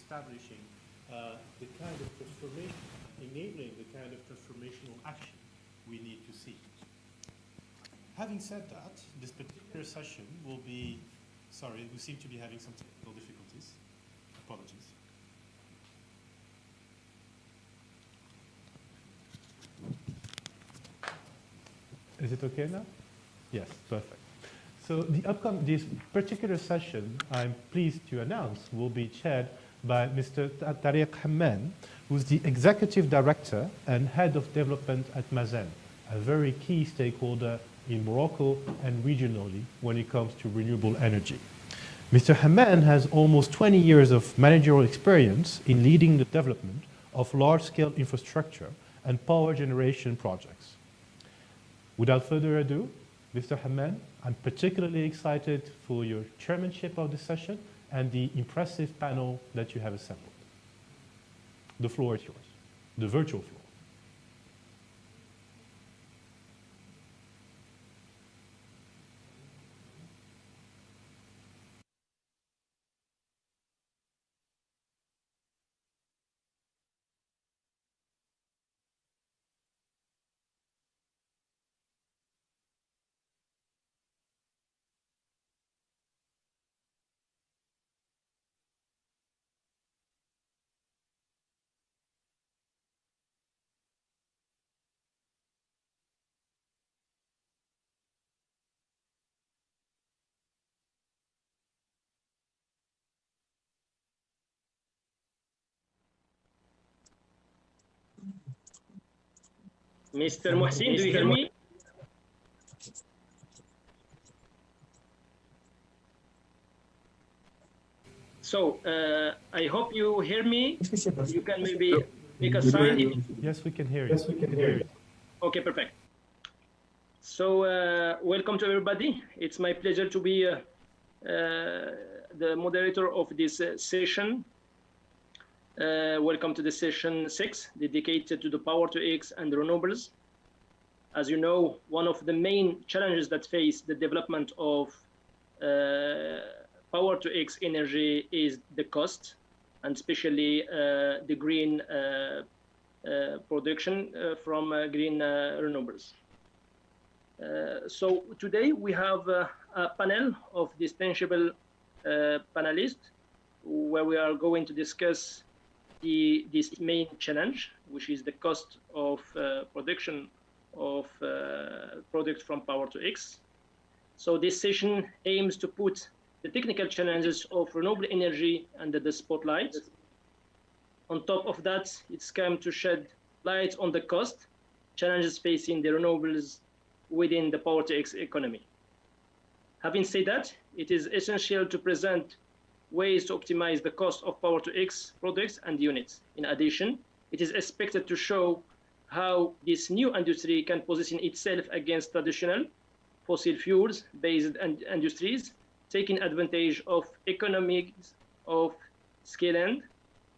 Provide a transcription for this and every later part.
establishing the kind of transformation, enabling the kind of transformational action we need to see. Having said that, this particular session will be, sorry, we seem to be having some technical difficulties. Apologies. Is it okay now? Yes, perfect. So this particular session, I'm pleased to announce, will be chaired by Mr. Tariq Hamman, who's the Executive Director and Head of Development at Mazen, a very key stakeholder in Morocco and regionally when it comes to renewable energy. Mr. Hamman has almost 20 years of managerial experience in leading the development of large-scale infrastructure and power generation projects. Without further ado, Mr. Hamman, I'm particularly excited for your chairmanship of this session and the impressive panel that you have assembled. The floor is yours, the virtual floor. Mr. Mohsin, do you hear me? So, I hope you hear me. You can maybe make a sign. Yes, we can hear you. Yes, we can hear you. Okay, perfect. So, welcome to everybody. It's my pleasure to be the moderator of this session. Welcome to the session 6, dedicated to the power to X and renewables. As you know, one of the main challenges that face the development of power to X energy is the cost, and especially the green production from green renewables. So today we have a panel of distinguished panelists where we are going to discuss this main challenge, which is the cost of production of products from power to X. So this session aims to put the technical challenges of renewable energy under the spotlight. On top of that, it's come to shed light on the cost challenges facing the renewables within the power to X economy. Having said that, it is essential to present ways to optimize the cost of power to X products and units. In addition, it is expected to show how this new industry can position itself against traditional fossil fuels based industries, taking advantage of economies of scale and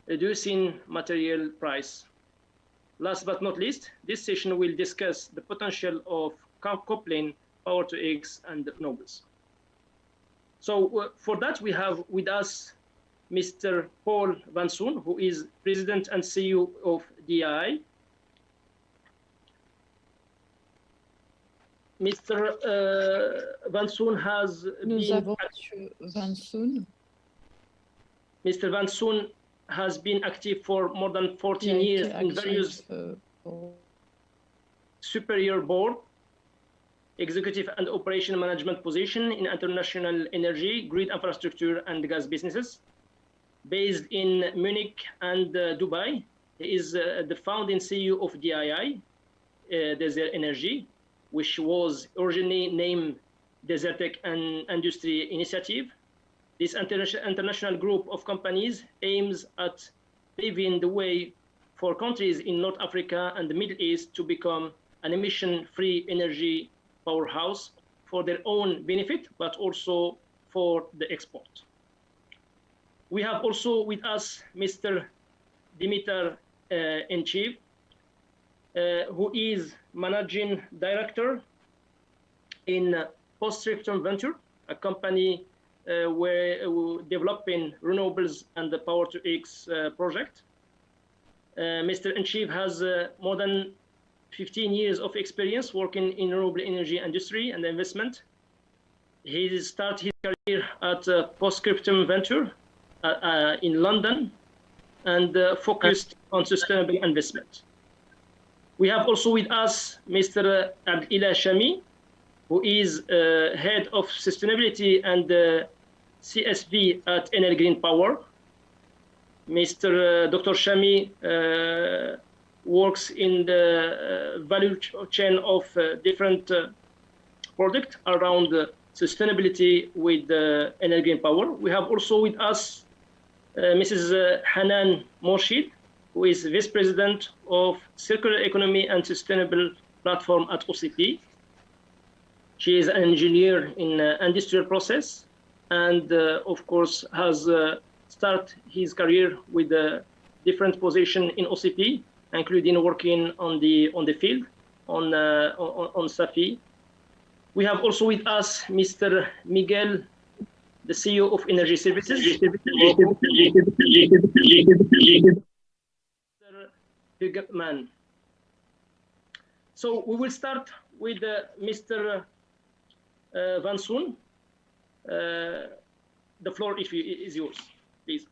reducing material price. Last but not least, this session will discuss the potential of coupling power to X and renewables. So for that, we have with us Mr. Paul Van Soon, who is President and CEO of DI. Mr. Van Soon has Mr. Van Soon has been active for more than 14 years in various superior board, executive and operation management position in international energy, grid infrastructure and gas businesses. Based in Munich and Dubai, he is the founding CEO of DII, Desert Energy, which was originally named Desertec and Industry Initiative. This international group of companies aims at paving the way for countries in North Africa and the Middle East to become an emission-free energy powerhouse for their own benefit, but also for the export. We have also with us Mr. Dimitar Enchiv, who is Managing Director in Post-Return Venture, a company we're developing renewables and the Power to X project. Mr. In-Chief has more than 15 years of experience working in renewable energy industry and investment. He started his career at Postscriptum Venture in London and focused on sustainable investment. We have also with us Mr. Abdilah Shami, who is head of sustainability and CSV at Enel Green Power. Mr. Dr. Shami works in the value chain of different products around sustainability with Enel Green Power. We have also with us Mrs. Hanan Morshid, who is Vice President of Circular Economy and Sustainable Platform at OCP. She is an engineer in industrial process and, of course, has started his career with a different position in OCP, including working on the field on SAFI. We have also with us Mr. Miguel, the CEO of Energy Services. Mr. Man. So we will start with Mr. Van Soen. The floor is yours, please.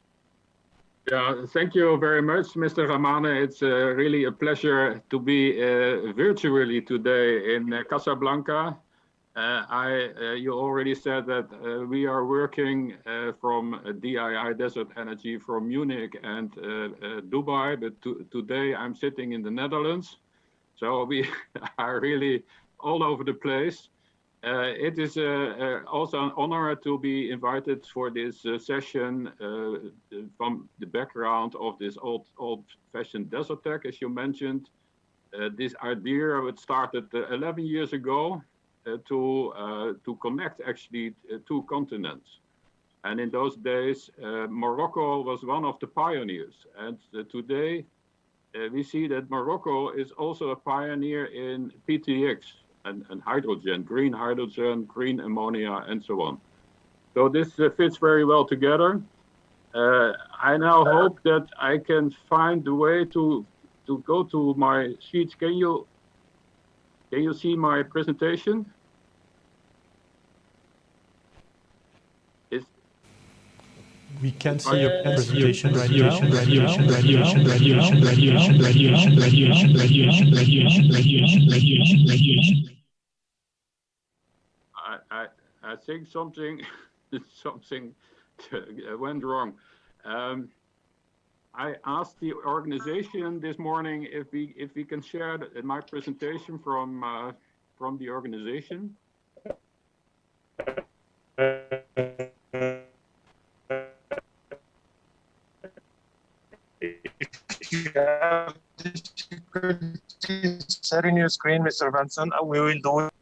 Yeah, thank you very much, Mr. Ramane. It's really a pleasure to be virtually today in Casablanca. You already said that we are working from DII Desert Energy from Munich and Dubai, but today I'm sitting in the Netherlands. So we are really all over the place. It is also an honor to be invited for this session from the background of this old-fashioned desert tech, as you mentioned. This idea started 11 years ago to connect actually two continents. And in those days, Morocco was one of the pioneers. And today, we see that Morocco is also a pioneer in PTX and hydrogen, green ammonia, and so on. So this fits very well together. I now hope that I can find the way to go to my sheets. Can you see my presentation? We can't see your presentation right now. I think something went wrong. I asked the organization this morning if we can share my presentation from the organization. If you have difficulty sharing your screen, Mr. Van Soen, we will do it.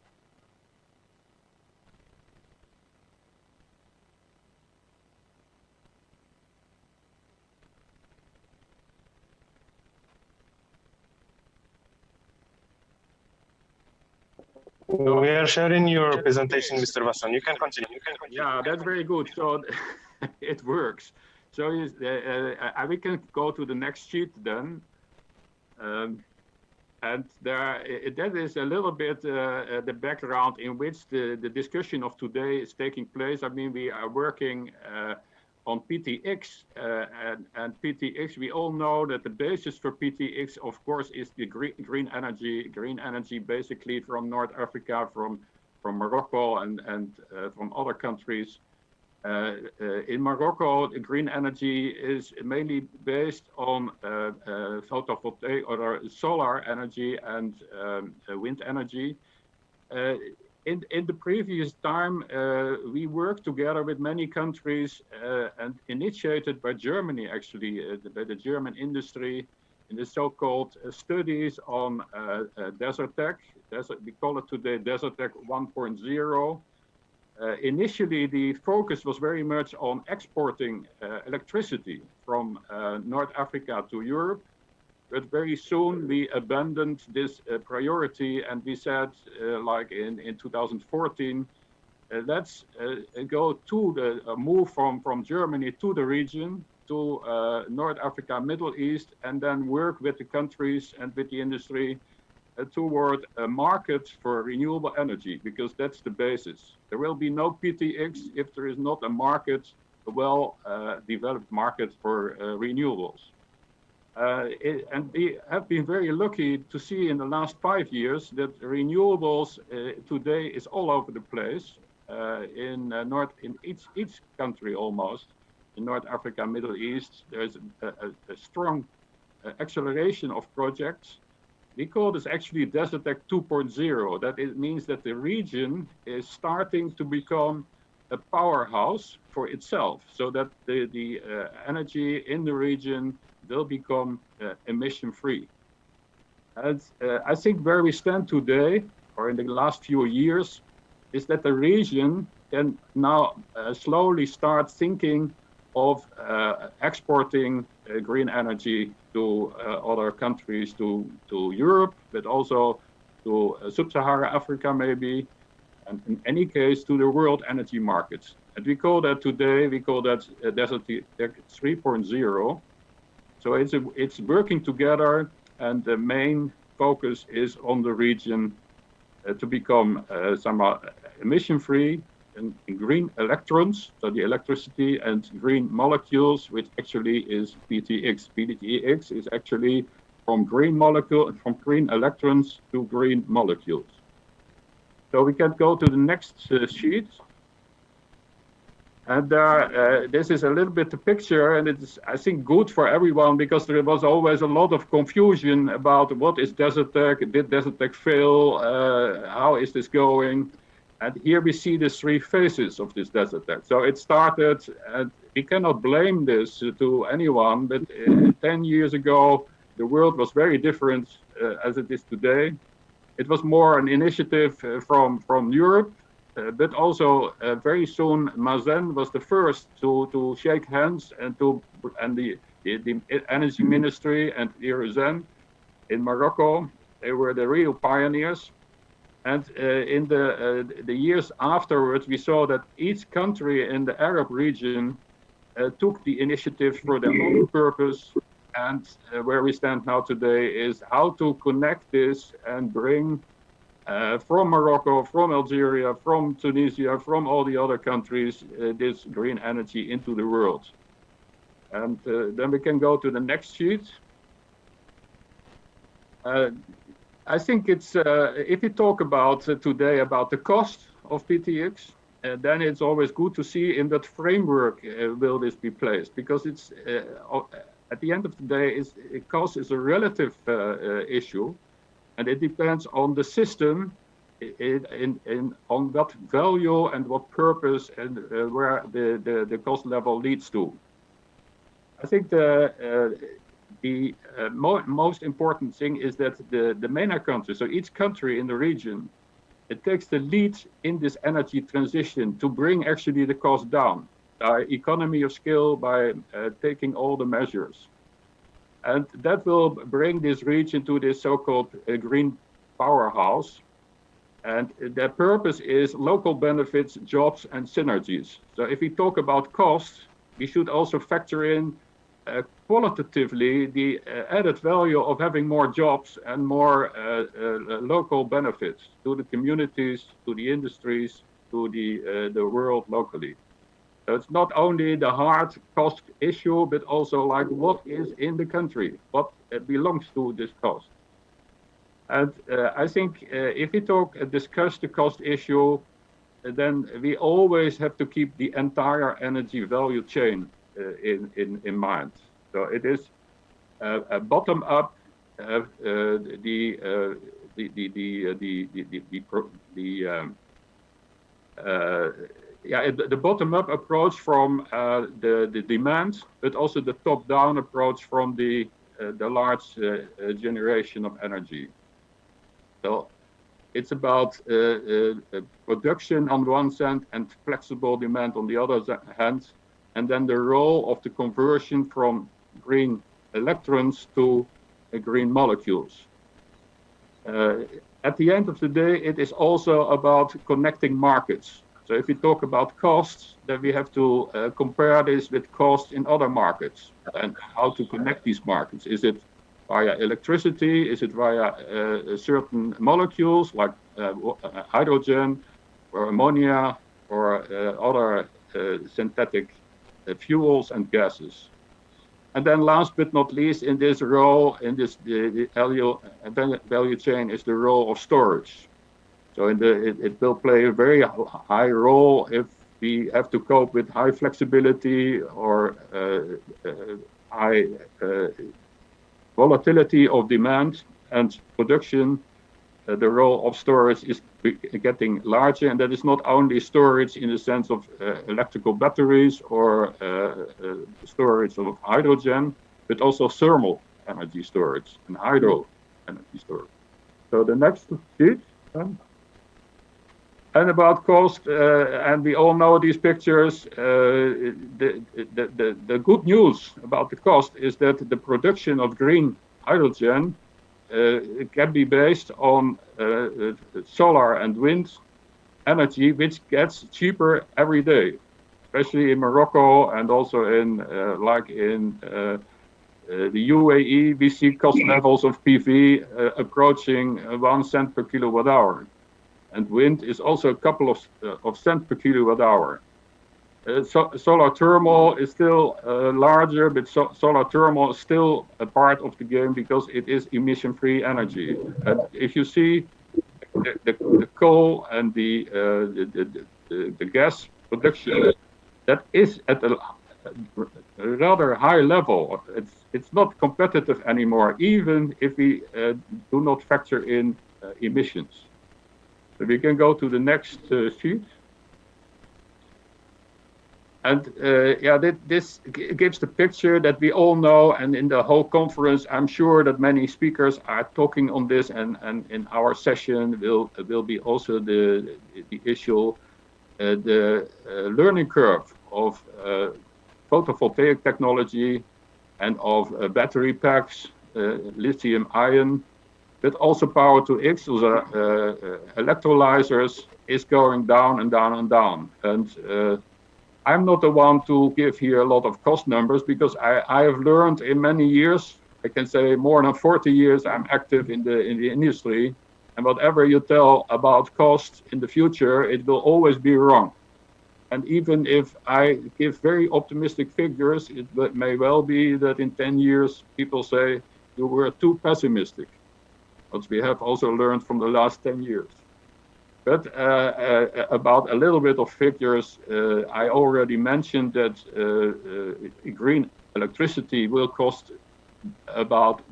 We are sharing your presentation, Mr. Van Soen. You can continue. Yeah, that's very good. So it works. So we can go to the next sheet then. And that is a little bit the background in which the discussion of today is taking place. I mean, we are working on PTX, and PTX, we all know that the basis for PTX, of course, is the green energy basically from North Africa, from Morocco and from other countries. In Morocco, the green energy is mainly based on photovoltaic or solar energy and wind energy. In the previous time, we worked together with many countries and initiated by Germany, actually, by the German industry in the so-called studies on desert tech. We call it today Desert Tech 1.0. Initially, the focus was very much on exporting electricity from North Africa to Europe. But very soon we abandoned this priority and we said, like in 2014, let's go to the move from Germany to the region, to North Africa, Middle East, and then work with the countries and with the industry toward a market for renewable energy, because that's the basis. There will be no PTX if there is not a market, a well-developed market for renewables. And we have been very lucky to see in the last 5 years that renewables today is all over the place in each country almost. In North Africa, Middle East, there's a strong acceleration of projects. We call this actually Desertec 2.0. That it means that the region is starting to become a powerhouse for itself, so that the energy in the region will become emission-free. And I think where we stand today, or in the last few years, is that the region can now slowly start thinking of exporting green energy to other countries, to Europe, but also to sub-Saharan Africa maybe, and in any case to the world energy markets. And we call that today, Desertec 3.0. So it's working together, and the main focus is on the region to become somehow emission-free, and green electrons, so the electricity, and green molecules, which actually is PTX. PTX is actually from green electrons to green molecules. So we can go to the next sheet. And this is a little bit the picture, and it's, I think, good for everyone, because there was always a lot of confusion about what is Desertec, did Desertec fail, how is this going? And here we see the 3 phases of this Desertec. So it started, and we cannot blame this to anyone, but 10 years ago, the world was very different as it is today. It was more an initiative from Europe, but also very soon Mazen was the first to shake hands and the energy ministry and Iruzen in Morocco, they were the real pioneers. And in the years afterwards, we saw that each country in the Arab region took the initiative for their own purpose. And where we stand now today is how to connect this and bring from Morocco, from Algeria, from Tunisia, from all the other countries, this green energy into the world. And then we can go to the next sheet. I think it's, if you talk about today about the cost of PTX, then it's always good to see in that framework will this be placed, because it's, at the end of the day, cost is a relative issue. And it depends on the system, on what value and what purpose and where the cost level leads to. I think the most important thing is that the MENA countries, so each country in the region, it takes the lead in this energy transition to bring actually the cost down by economy of scale, by taking all the measures. And that will bring this region to this so-called green powerhouse. And the purpose is local benefits, jobs, and synergies. So if we talk about costs, we should also factor in qualitatively the added value of having more jobs and more local benefits to the communities, to the industries, to the world locally. So it's not only the hard cost issue, but also like what is in the country, what belongs to this cost. And I think if we discuss the cost issue, then we always have to keep the entire energy value chain in mind. So it is a bottom up, the bottom-up approach from the demand, but also the top-down approach from the large generation of energy. So it's about production on one hand and flexible demand on the other hand, and then the role of the conversion from green electrons to green molecules. At the end of the day, it is also about connecting markets. So if we talk about costs, then we have to compare this with costs in other markets and how to connect these markets. Is it via electricity? Is it via certain molecules like hydrogen or ammonia or other synthetic fuels and gases? And then last but not least, in this role, in this the value chain is the role of storage. So it will play a very high role if we have to cope with high flexibility or high volatility of demand and production. The role of storage is getting larger, and that is not only storage in the sense of electrical batteries or storage of hydrogen, but also thermal energy storage and hydro energy storage. So the next sheet. And about cost, and we all know these pictures. The good news about the cost is that the production of green hydrogen can be based on solar and wind energy, which gets cheaper every day, especially in Morocco and also in the UAE. We see cost levels of PV approaching 1 cent per kilowatt hour. And wind is also a couple of cents per kilowatt hour. Solar thermal is still larger, but solar thermal is still a part of the game because it is emission-free energy. And if you see the coal and the gas production, that is at a rather high level. It's not competitive anymore, even if we do not factor in emissions. So we can go to the next sheet. And this gives the picture that we all know, and in the whole conference, I'm sure that many speakers are talking on this, and in our session will be also the issue, the learning curve of photovoltaic technology and of battery packs, lithium ion, but also power to X, so electrolyzers, is going down and down and down. And I'm not the one to give here a lot of cost numbers because I have learned in many years, I can say more than 40 years I'm active in the industry, and whatever you tell about cost in the future, it will always be wrong. And even if I give very optimistic figures, it may well be that in 10 years people say you were too pessimistic. What we have also learned from the last 10 years. But about a little bit of figures, I already mentioned that green electricity will cost about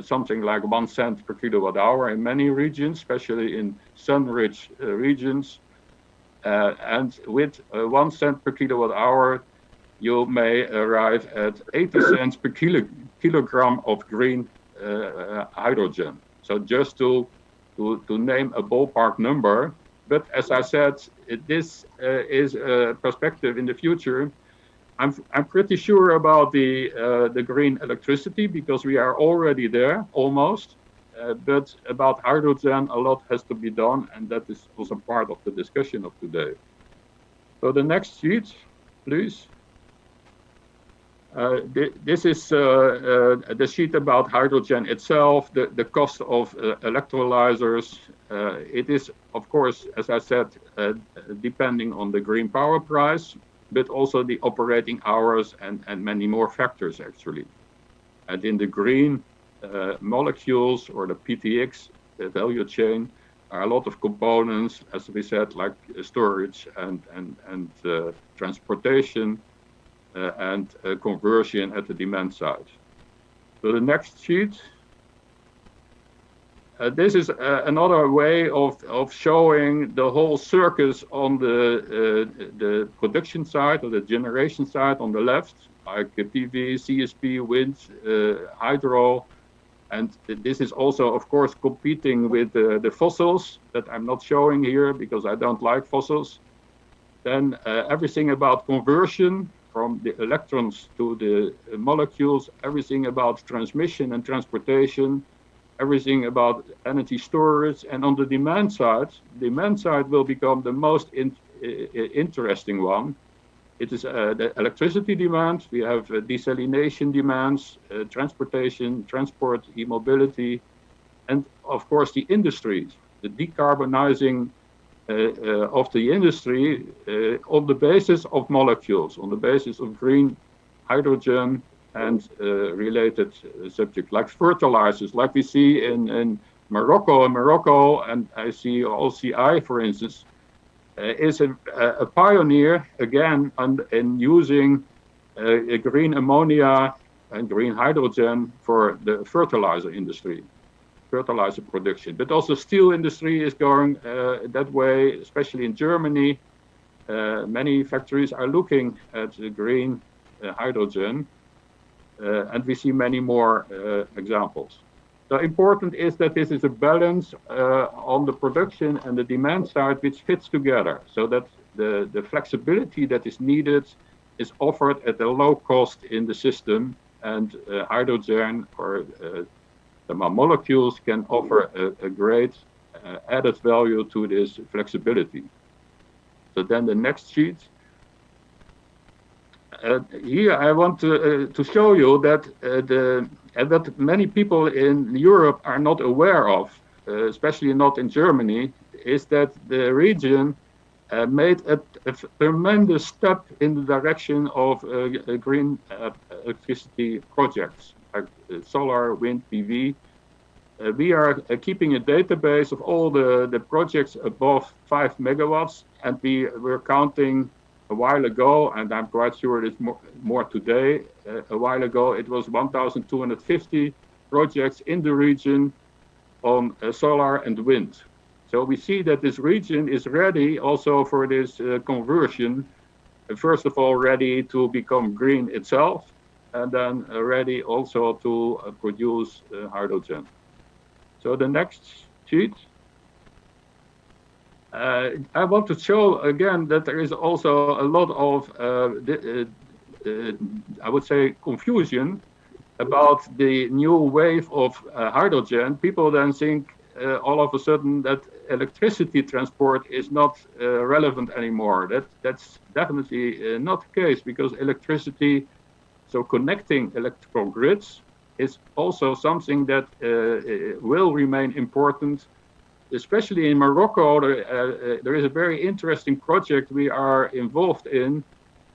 something like 1 cent per kilowatt hour in many regions, especially in sun-rich regions. And with 1 cent per kilowatt hour, you may arrive at 80 cents per kilogram of green hydrogen. So just to name a ballpark number, but as I said, this is a perspective in the future. I'm pretty sure about the green electricity because we are already there almost, but about hydrogen a lot has to be done, and that is also part of the discussion of today. So the next sheet, please. This is the sheet about hydrogen itself, the cost of electrolyzers. It is, of course, as I said, depending on the green power price, but also the operating hours and many more factors, actually. And in the green molecules or the PTX value chain are a lot of components, as we said, like storage and transportation, and conversion at the demand side. So the next sheet. This is another way of showing the whole circus on the production side or the generation side on the left, like PV, CSP, wind, hydro. And this is also, of course, competing with the fossils that I'm not showing here because I don't like fossils. Then everything about conversion, from the electrons to the molecules, everything about transmission and transportation, everything about energy storage. And on the demand side will become the most interesting one. It is the electricity demand. We have desalination demands, transportation, transport, e-mobility, and of course the industries, the decarbonizing of the industry on the basis of molecules, on the basis of green hydrogen and related subjects like fertilizers, like we see in Morocco. And I see OCI, for instance, is a pioneer again in using green ammonia and green hydrogen for the fertilizer industry, fertilizer production. But also steel industry is going that way, especially in Germany. Many factories are looking at green hydrogen, and we see many more examples. So important is that this is a balance on the production and the demand side, which fits together, so that the flexibility that is needed is offered at a low cost in the system, and hydrogen or the molecules can offer a great added value to this flexibility. So then the next sheet. Here I want to show you that that many people in Europe are not aware of, especially not in Germany, is that the region made a tremendous step in the direction of green electricity projects, like solar, wind, PV. We are keeping a database of all the projects above 5 megawatts, and we're counting a while ago, and I'm quite sure it's more today. A while ago, it was 1,250 projects in the region on solar and wind. So we see that this region is ready also for this conversion. First of all, ready to become green itself, and then ready also to produce hydrogen. So the next sheet. I want to show again that there is also a lot of, I would say, confusion about the new wave of hydrogen. People then think all of a sudden that electricity transport is not relevant anymore. That's definitely not the case, because electricity, so connecting electrical grids, is also something that will remain important. Especially in Morocco, there is a very interesting project we are involved in,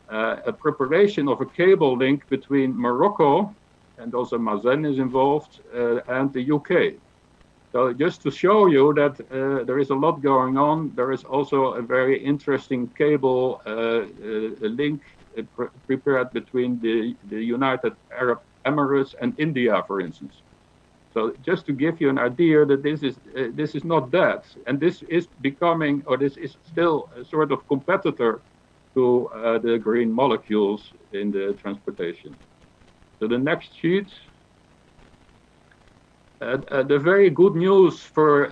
a preparation of a cable link between Morocco, and also Mazen is involved, and the UK. So just to show you that there is a lot going on, there is also a very interesting cable link prepared between the United Arab Emirates and India, for instance. So just to give you an idea that this is not dead, and this is becoming, or this is still a sort of competitor to the green molecules in the transportation. So the next sheet. The very good news for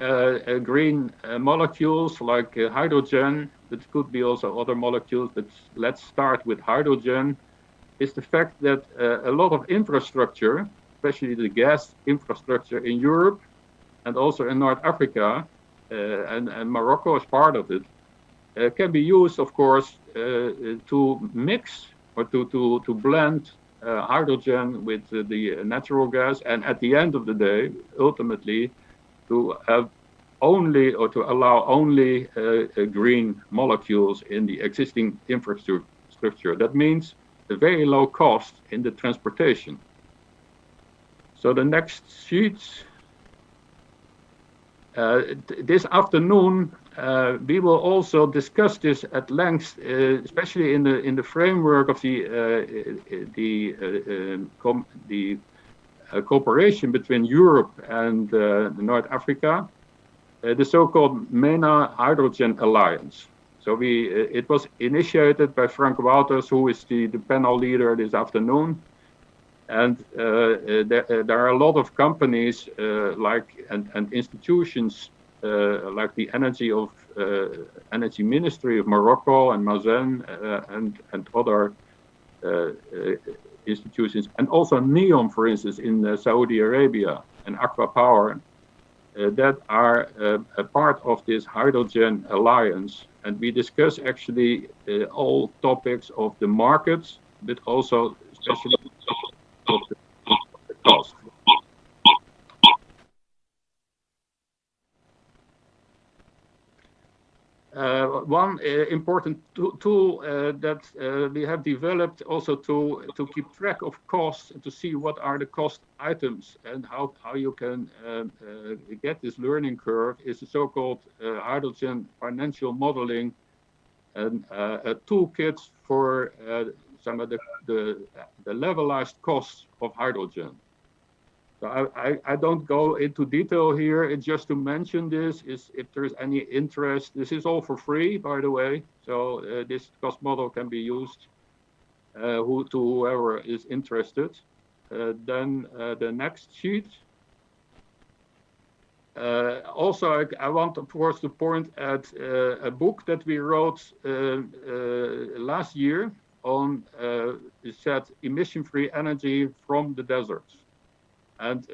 green molecules like hydrogen, that could be also other molecules, but let's start with hydrogen, is the fact that a lot of infrastructure, especially the gas infrastructure in Europe and also in North Africa, and Morocco is part of it, can be used, of course, to mix or to blend hydrogen with the natural gas, and at the end of the day, ultimately, to have only, or to allow only green molecules in the existing infrastructure. That means a very low cost in the transportation. So the next sheet. This afternoon, we will also discuss this at length, especially in the framework of the cooperation between Europe and North Africa, the so-called MENA Hydrogen Alliance. So it was initiated by Frank Wouters, who is the panel leader this afternoon. And there are a lot of companies and institutions like the Energy Ministry of Morocco and Mazen and other institutions, and also NEOM, for instance, in Saudi Arabia, and Aqua Power. that are a part of this hydrogen alliance. And we discuss actually all topics of the markets, but also especially of the cost. One important tool that we have developed also to keep track of costs and to see what are the cost items and how you can get this learning curve is the so-called hydrogen financial modeling and a toolkit for some of the levelized costs of hydrogen. So I don't go into detail here. It's just to mention this is if there's any interest. This is all for free, by the way. So this cost model can be used to whoever is interested. Then the next sheet. Also, I want, of course, to point at a book that we wrote last year on it said emission-free energy from the deserts. And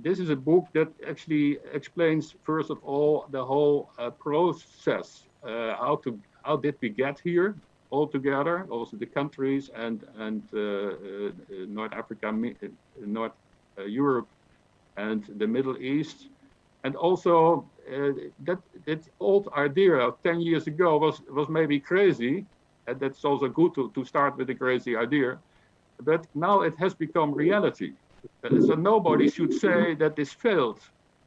this is a book that actually explains, first of all, the whole process. How did we get here all together? Also the countries and North Africa, North Europe, and the Middle East. And also that old idea of 10 years ago was maybe crazy, and that's also good to start with a crazy idea. But now it has become reality. So nobody should say that this failed.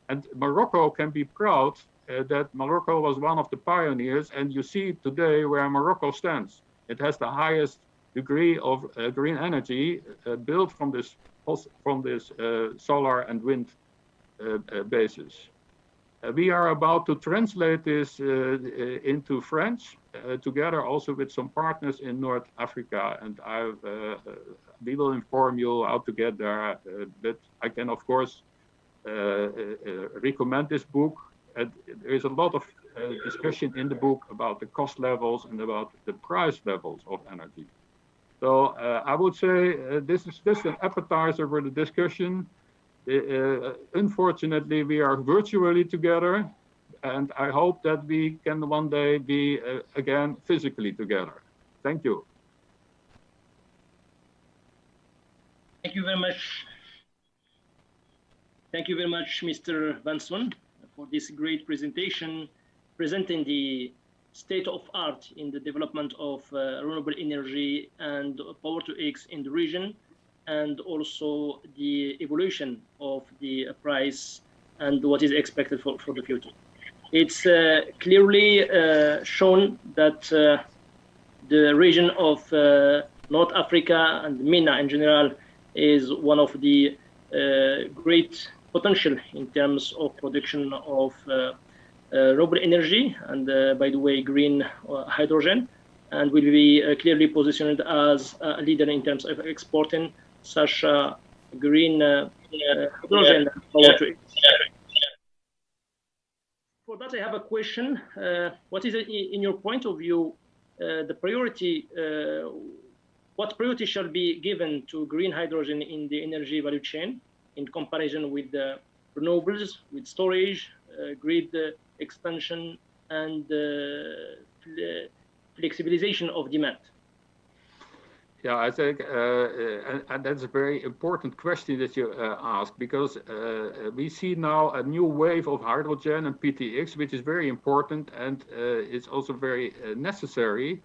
And Morocco can be proud that Morocco was one of the pioneers. And you see today where Morocco stands. It has the highest degree of green energy built from this solar and wind basis. We are about to translate this into French together also with some partners in North Africa. And we will inform you how to get there. But I can, of course, recommend this book. And there is a lot of discussion in the book about the cost levels and about the price levels of energy. So I would say this is just an appetizer for the discussion. Unfortunately, we are virtually together, and I hope that we can one day be again physically together. Thank you. Thank you very much. Thank you very much, Mr. Vanson, for this great presentation, presenting the state of art in the development of renewable energy and power to X in the region, and also the evolution of the price and what is expected for the future. It's clearly shown that the region of North Africa and MENA in general is one of the great potential in terms of production of renewable energy and, by the way, green hydrogen, and will be clearly positioned as a leader in terms of exporting such green hydrogen power to it. For that, I have a question. What is, in your point of view, the priority? What priority shall be given to green hydrogen in the energy value chain in comparison with the renewables, with storage, grid expansion, and flexibilization of demand? Yeah, I think and that's a very important question that you ask, because we see now a new wave of hydrogen and PTX, which is very important and it's also very necessary.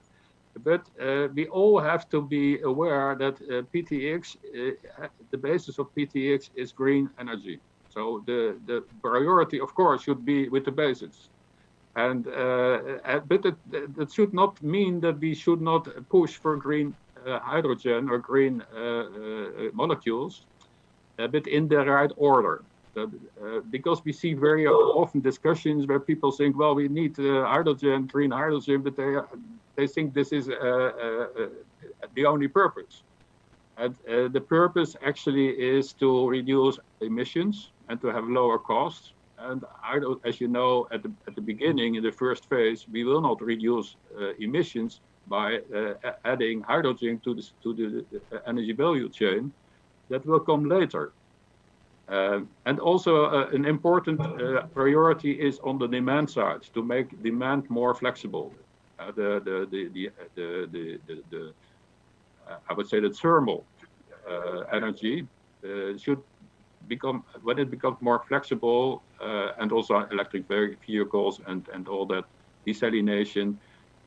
But we all have to be aware that PTX, the basis of PTX is green energy. So the priority, of course, should be with the basics. And but that should not mean that we should not push for green hydrogen or green molecules, but in the right order. Because we see very often discussions where people think, well, we need hydrogen, green hydrogen, but they think this is the only purpose. And the purpose actually is to reduce emissions and to have lower costs. And as you know, at the beginning, in the first phase, we will not reduce emissions by adding hydrogen to the energy value chain. That will come later. And also an important priority is on the demand side to make demand more flexible. I would say the thermal energy should become, when it becomes more flexible, and also electric vehicles and all that desalination,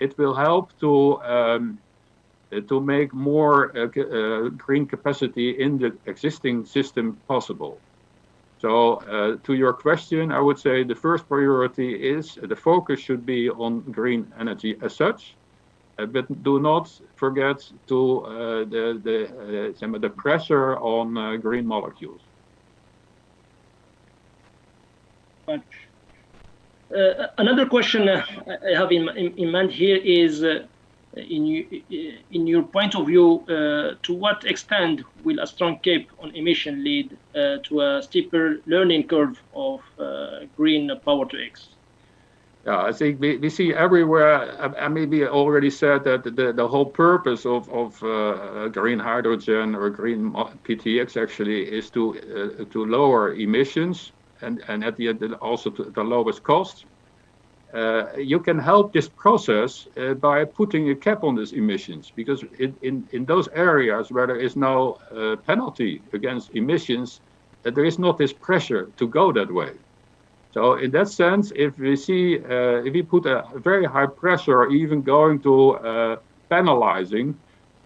it will help to make more green capacity in the existing system possible. So to your question, I would say the first priority is the focus should be on green energy as such, but do not forget to the pressure on green molecules. Another question I have in mind here is, in your point of view, to what extent will a strong cap on emission lead to a steeper learning curve of green power to X? Yeah, I think we see everywhere. I maybe already said that the whole purpose of green hydrogen or green PTX actually is to lower emissions and at the end also to the lowest cost. You can help this process by putting a cap on these emissions, because in those areas where there is no penalty against emissions, there is not this pressure to go that way. So in that sense, if we see, if we put a very high pressure, even going to penalizing,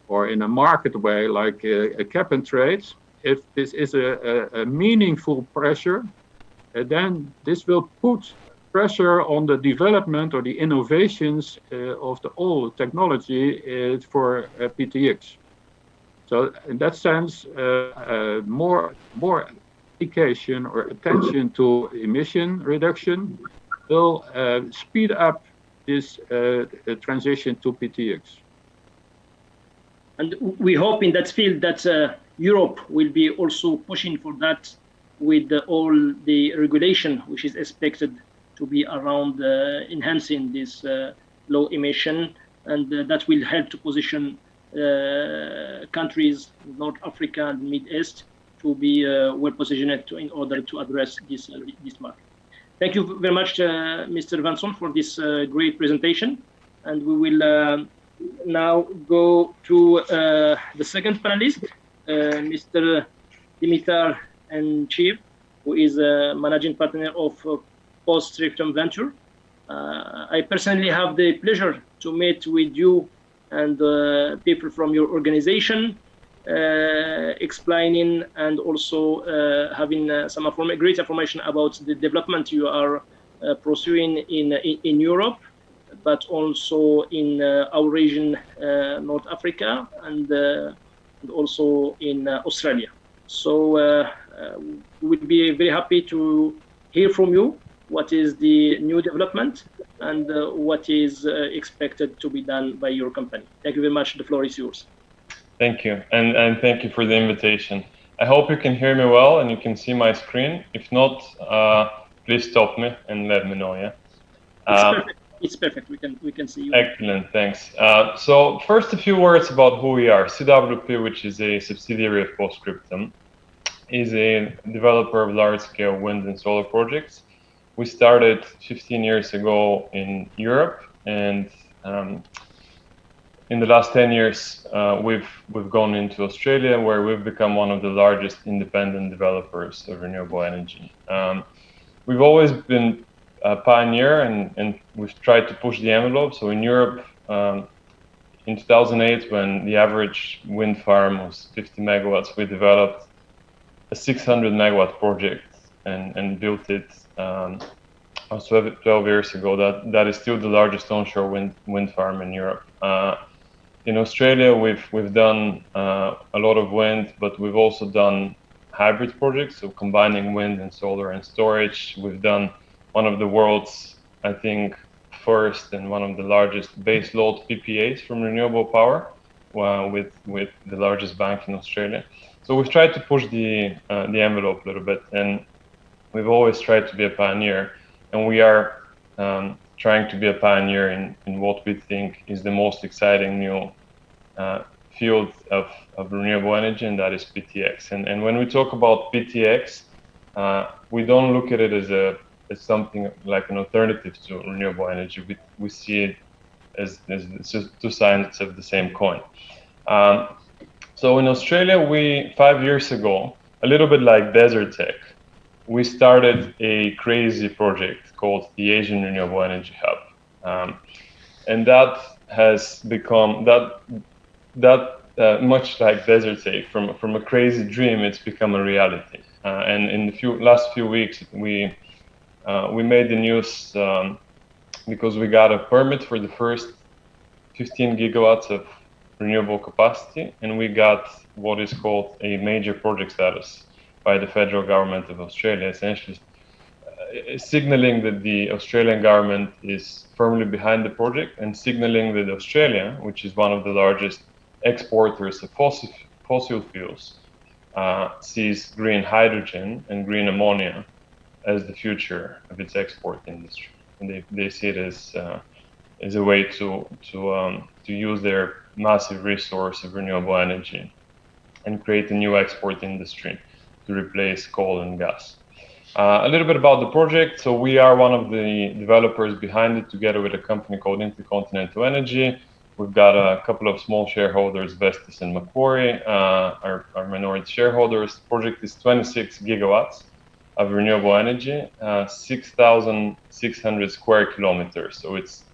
or in a market way like a cap and trade, if this is a meaningful pressure, then this will put pressure on the development or the innovations of the old technology for PTX. So in that sense, more application or attention to emission reduction will speed up this transition to PTX. And we hope in that field that Europe will be also pushing for that with all the regulation which is expected to be around enhancing this low emission, and that will help to position countries, North Africa and Mid East, to be well positioned in order to address this market. Thank you very much, Mr. Vanson, for this great presentation. And we will now go to the second panelist, Mr. Dimitar Enchiv, who is a managing partner of Post-Scriptum Venture. I personally have the pleasure to meet with you and people from your organization, explaining and also having some great information about the development you are pursuing in Europe, but also in our region, North Africa, and also in Australia. So we would be very happy to hear from you what is the new development and what is expected to be done by your company. Thank you very much. The floor is yours. Thank you, and thank you for the invitation. I hope you can hear me well and you can see my screen. If not, please stop me and let me know. Yeah. It's perfect. We can see you. Excellent. Thanks. So first, a few words about who we are. CWP, which is a subsidiary of Postscriptum, is a developer of large-scale wind and solar projects. We started 15 years ago in Europe, and in the last 10 years, we've gone into Australia, where we've become one of the largest independent developers of renewable energy. We've always been a pioneer, and we've tried to push the envelope. So in Europe, in 2008, when the average wind farm was 50 megawatts, we developed a 600 megawatt project and built it 12 years ago. That is still the largest onshore wind farm in Europe. In Australia, we've done a lot of wind, but we've also done hybrid projects, so combining wind and solar and storage. We've done one of the world's, I think, first and one of the largest base load PPAs from renewable power with the largest bank in Australia. So we've tried to push the envelope a little bit, and we've always tried to be a pioneer, and we are trying to be a pioneer in what we think is the most exciting new field of renewable energy, and that is PTX. And when we talk about PTX, we don't look at it as something like an alternative to renewable energy. We see it as two sides of the same coin. So in Australia, 5 years ago, a little bit like Desert Tech, we started a crazy project called the Asian Renewable Energy Hub. And that has become, much like Desert Tech, from a crazy dream, it's become a reality. And in the last few weeks, we made the news because we got a permit for the first 15 gigawatts of renewable capacity, and we got what is called a major project status by the federal government of Australia, essentially signaling that the Australian government is firmly behind the project and signaling that Australia, which is one of the largest exporters of fossil fuels, sees green hydrogen and green ammonia as the future of its export industry. And they see it as a way to use their massive resource of renewable energy and create a new export industry to replace coal and gas. A little bit about the project. So we are one of the developers behind it, together with a company called Intercontinental Energy. We've got a couple of small shareholders, Vestas and Macquarie, our minority shareholders. The project is 26 gigawatts of renewable energy, 6,600 square kilometers. So it's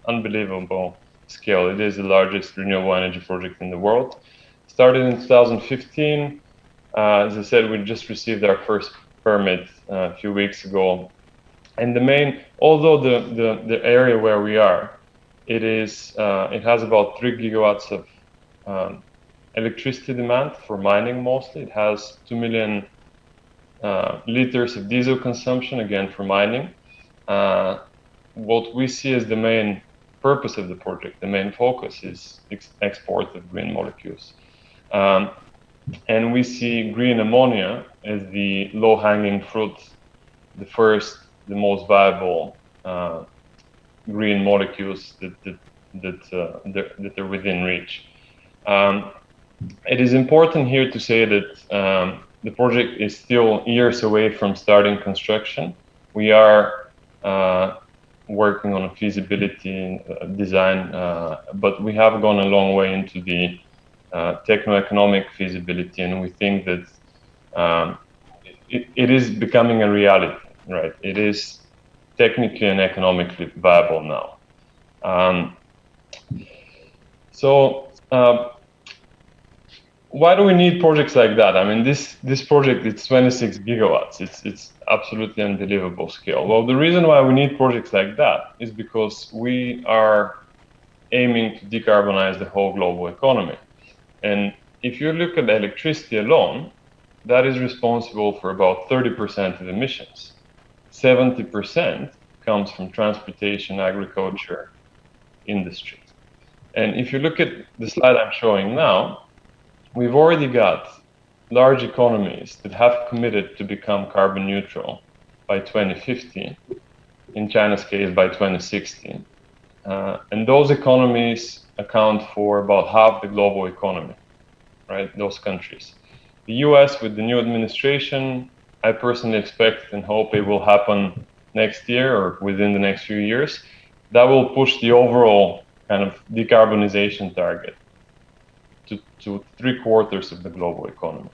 unbelievable scale. It is the largest renewable energy project in the world. Started in 2015. As I said, we just received our first permit a few weeks ago. And although the area where we are, it has about 3 gigawatts of electricity demand for mining mostly. It has 2 million liters of diesel consumption, again, for mining. What we see as the main purpose of the project, the main focus, is export of green molecules. And we see green ammonia as the low-hanging fruit, the most viable green molecules that are within reach. It is important here to say that the project is still years away from starting construction. We are working on a feasibility design, but we have gone a long way into the techno-economic feasibility, and we think that it is becoming a reality, right? It is technically and economically viable now. Why do we need projects like that? I mean, this project, it's 26 gigawatts. It's absolutely unbelievable scale. Well, the reason why we need projects like that is because we are aiming to decarbonize the whole global economy. And if you look at electricity alone, that is responsible for about 30% of emissions. 70% comes from transportation, agriculture, industry. And if you look at the slide I'm showing now, we've already got large economies that have committed to become carbon neutral by 2050, in China's case by 2016. And those economies account for about half the global economy, right? Those countries. The US, with the new administration, I personally expect and hope it will happen next year or within the next few years. That will push the overall kind of decarbonization target to 3/4 of the global economy.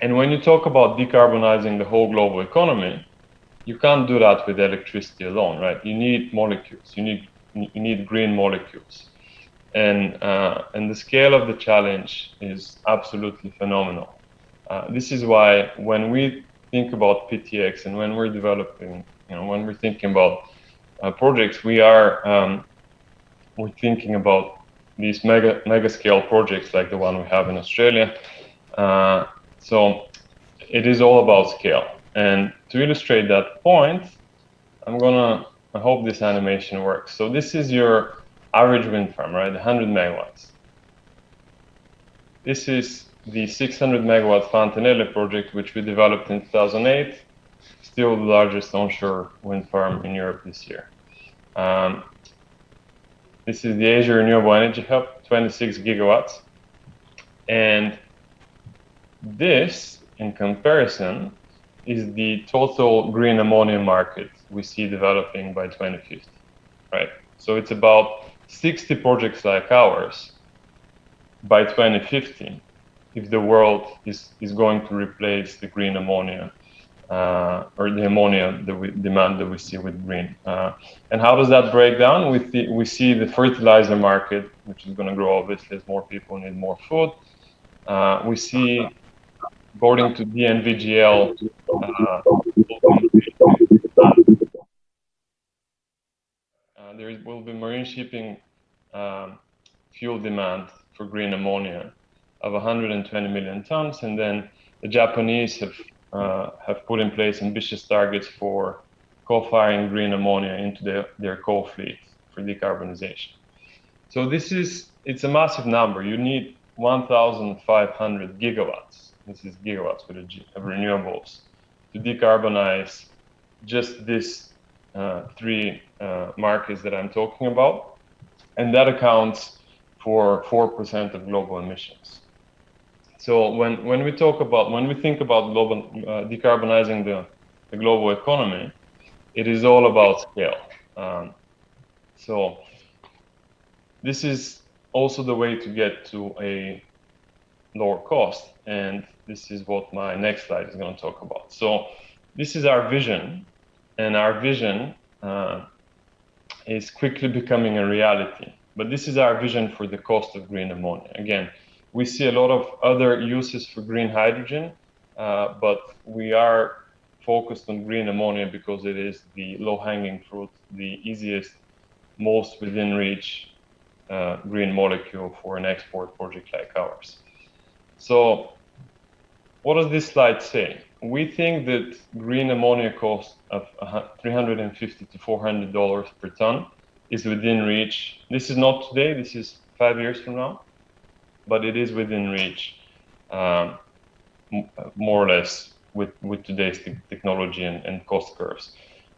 And when you talk about decarbonizing the whole global economy, you can't do that with electricity alone, right? You need molecules. You need green molecules. And the scale of the challenge is absolutely phenomenal. This is why when we think about PTX and when we're developing, when we're thinking about projects, we're thinking about these mega scale projects like the one we have in Australia. So it is all about scale. And to illustrate that point, I hope this animation works. So this is your average wind farm, right? 100 megawatts. This is the 600 megawatt Fontanelle project, which we developed in 2008, still the largest onshore wind farm in Europe this year. This is the Asia Renewable Energy Hub, 26 gigawatts. And this, in comparison, is the total green ammonia market we see developing by 2050, right? So it's about 60 projects like ours by 2050 if the world is going to replace the green ammonia or the ammonia demand that we see with green. And how does that break down? We see the fertilizer market, which is going to grow obviously as more people need more food. We see, according to DNVGL, there will be marine shipping fuel demand for green ammonia of 120 million tons, and then the Japanese have put in place ambitious targets for co-firing green ammonia into their coal fleet for decarbonization. So it's a massive number. You need 1,500 gigawatts. This is gigawatts with a G of renewables to decarbonize just these three markets that I'm talking about, and that accounts for 4% of global emissions. So when we think about global decarbonizing the global economy, it is all about scale. So this is also the way to get to a lower cost, and this is what my next slide is going to talk about. So this is our vision, and our vision is quickly becoming a reality. But this is our vision for the cost of green ammonia. Again, we see a lot of other uses for green hydrogen, but we are focused on green ammonia because it is the low-hanging fruit, the easiest, most within reach green molecule for an export project like ours. So what does this slide say? We think that green ammonia cost of $350 to $400 per ton is within reach. This is not today, this is 5 years from now, but it is within reach, more or less, with today's technology and cost curves.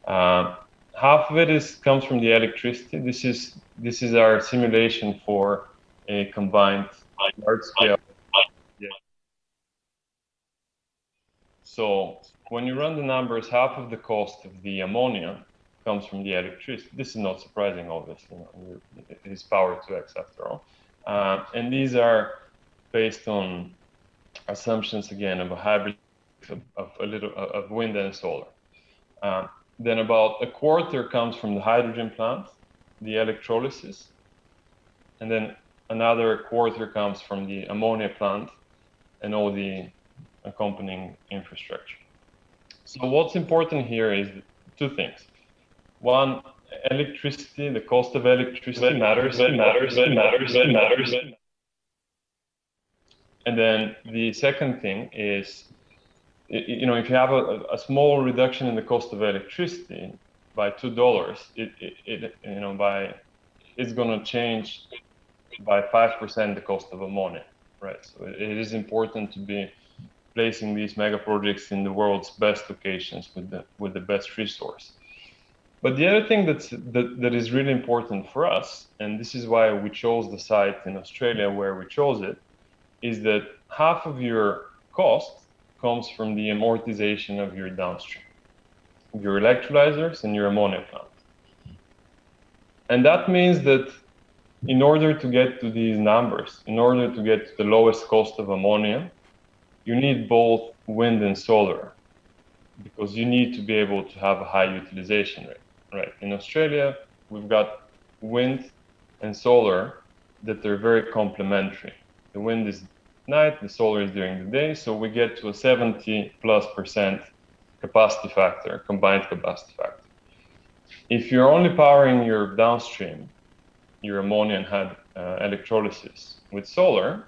Half of it comes from the electricity. This is our simulation for a combined large scale. So when you run the numbers, half of the cost of the ammonia comes from the electricity. This is not surprising, obviously. It is power to X after all. And these are based on assumptions, again, of a hybrid of wind and solar. Then about a quarter comes from the hydrogen plant, the electrolysis, and then another quarter comes from the ammonia plant and all the accompanying infrastructure. So what's important here is two things. One, electricity, the cost of electricity matters. And then the second thing is, if you have a small reduction in the cost of electricity by $2, it's going to change by 5% the cost of ammonia, right? So it is important to be placing these mega projects in the world's best locations with the best resource. But the other thing that is really important for us, and this is why we chose the site in Australia where we chose it, is that half of your cost comes from the amortization of your downstream, your electrolyzers and your ammonia plant. And that means that in order to get to these numbers, in order to get to the lowest cost of ammonia, you need both wind and solar, because you need to be able to have a high utilization rate, right? In Australia, we've got wind and solar that are very complementary. The wind is at night, the solar is during the day, so we get to a 70+% capacity factor, combined capacity factor. If you're only powering your downstream, your ammonia and electrolysis with solar,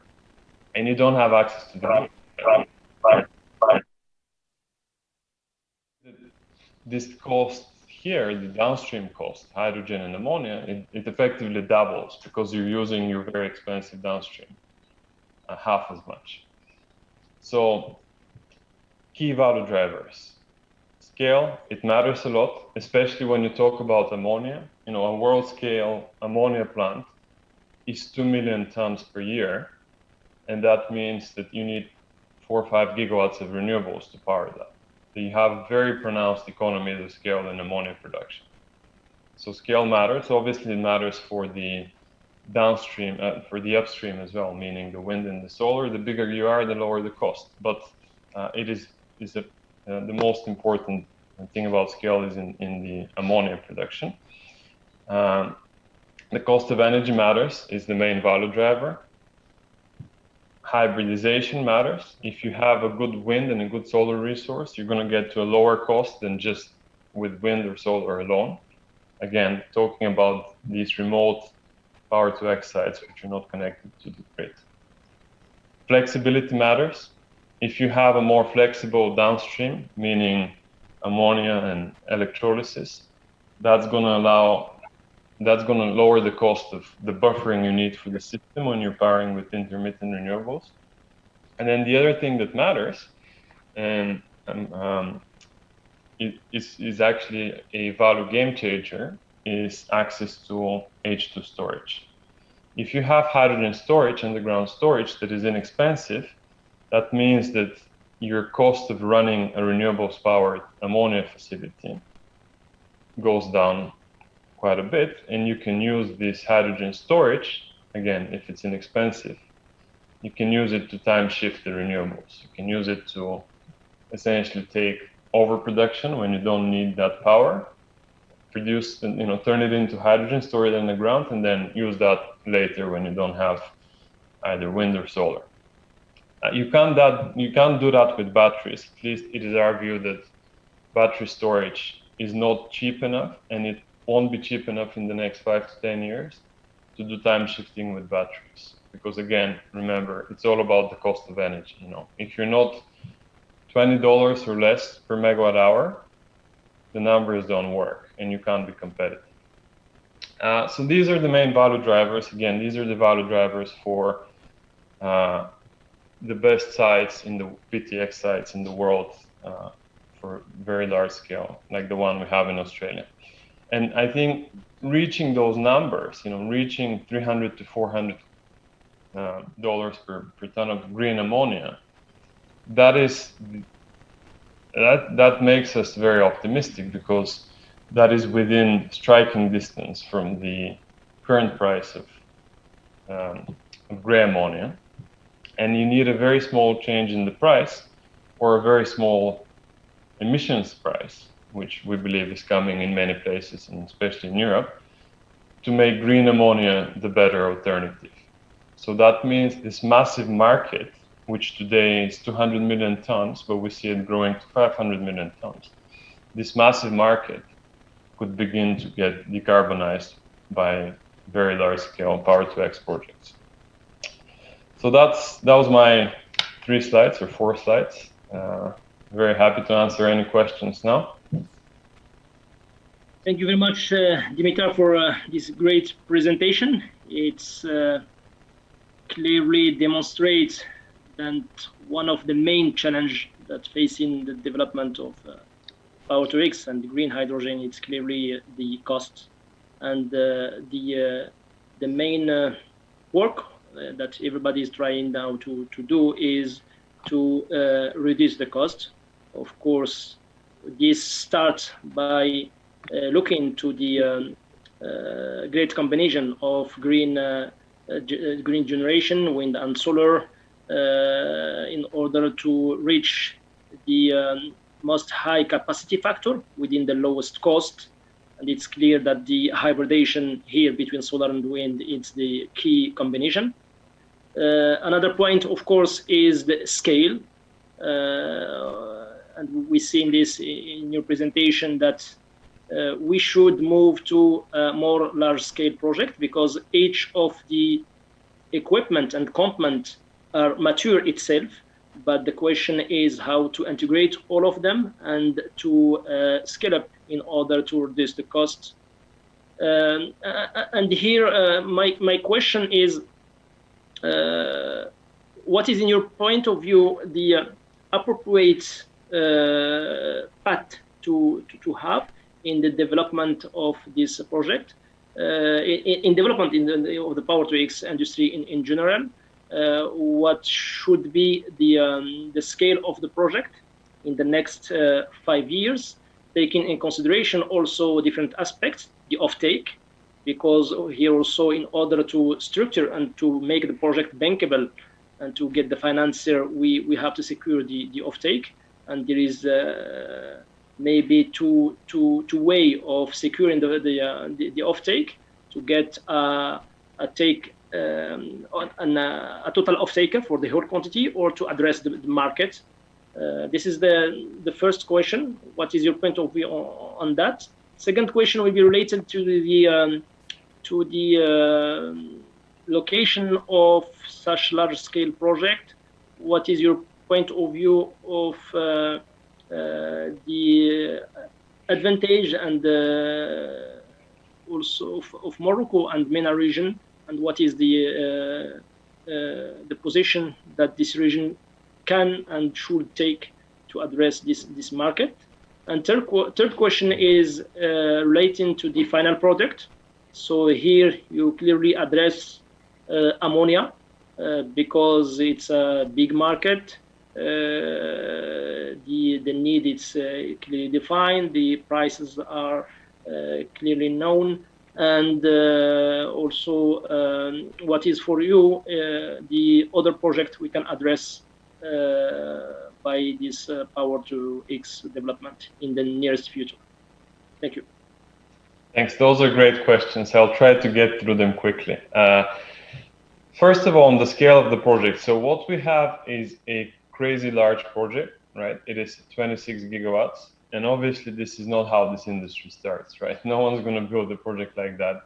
and you don't have access to the grid, this cost here, the downstream cost, hydrogen and ammonia, it effectively doubles because you're using your very expensive downstream half as much. So key value drivers. Scale, it matters a lot, especially when you talk about ammonia. A world scale ammonia plant is 2 million tons per year. And that means that you need 4 or 5 gigawatts of renewables to power that. you have very pronounced economies of scale in ammonia production. So scale matters. Obviously, it matters for the downstream, for the upstream as well, meaning the wind and the solar. The bigger you are, the lower the cost. But it is the most important thing about scale is in the ammonia production. The cost of energy matters, is the main value driver. Hybridization matters. If you have a good wind and a good solar resource, you're going to get to a lower cost than just with wind or solar alone. Again, talking about these remote power-to-X sites which are not connected to the grid. Flexibility matters. If you have a more flexible downstream, meaning ammonia and electrolysis, that's going to lower the cost of the buffering you need for the system when you're powering with intermittent renewables. And then the other thing that matters, and is actually a value game changer, is access to H2 storage. If you have hydrogen storage, underground storage, that is inexpensive, that means that your cost of running a renewables powered ammonia facility goes down quite a bit, and you can use this hydrogen storage, again, if it's inexpensive, you can use it to time shift the renewables. You can use it to essentially take overproduction when you don't need that power, produce, turn it into hydrogen, store it in the ground, and then use that later when you don't have either wind or solar. You can't do that with batteries. At least it is our view that battery storage is not cheap enough, and it won't be cheap enough in the next 5 to 10 years to do time shifting with batteries. Because again, remember, it's all about the cost of energy. If you're not $20 or less per megawatt hour, the numbers don't work and you can't be competitive. So these are the main value drivers. Again, these are the value drivers for the best sites in the PTX sites in the world for very large scale, like the one we have in Australia. And I think reaching those numbers, reaching $300 to $400 per ton of green ammonia, that makes us very optimistic, because that is within striking distance from the current price of gray ammonia. And you need a very small change in the price, or a very small emissions price, which we believe is coming in many places, and especially in Europe, to make green ammonia the better alternative. So that means this massive market, which today is 200 million tons, but we see it growing to 500 million tons. This massive market could begin to get decarbonized by very large scale power-to-X projects. So that was my 3 slides or 4 slides. Very happy to answer any questions now. Thank you very much, Dimitar, for this great presentation. It's clearly demonstrates that one of the main challenges that facing the development of power-to-X and green hydrogen, it's clearly the cost. And the main work that everybody is trying now to do is to reduce the cost. Of course, this starts by looking to the great combination of green generation, wind and solar, in order to reach the most high capacity factor within the lowest cost. And it's clear that the hybridization here between solar and wind is the key combination. Another point, of course, is the scale. And we see in this in your presentation that we should move to a more large-scale project, because each of the equipment and component are mature itself, but the question is how to integrate all of them and to scale up in order to reduce the cost. And here, my question is, what is, in your point of view, the appropriate path to have in the development of this project, in development of the power-to-X industry in general? What should be the scale of the project, in the next 5 years, taking in consideration also different aspects, the offtake, because here also in order to structure and to make the project bankable and to get the financier, we have to secure the offtake. And there is maybe two way of securing the offtake to get a total off-taker for the whole quantity, or to address the market. This is the first question. What is your point of view on that? Second question will be related to the location of such large-scale project. What is your point of view of the advantage and also of Morocco and MENA region, and what is the position that this region can and should take to address this market? And third question is relating to the final product. So here you clearly address ammonia because it's a big market. The need is clearly defined. The prices are clearly known, and also what is for you the other project we can address by this Power to X development in the nearest future. Thank you. Thanks. Those are great questions. I'll try to get through them quickly. First of all, on the scale of the project. So what we have is a crazy large project, right? It is 26 gigawatts. And obviously, this is not how this industry starts, right? No one's going to build a project like that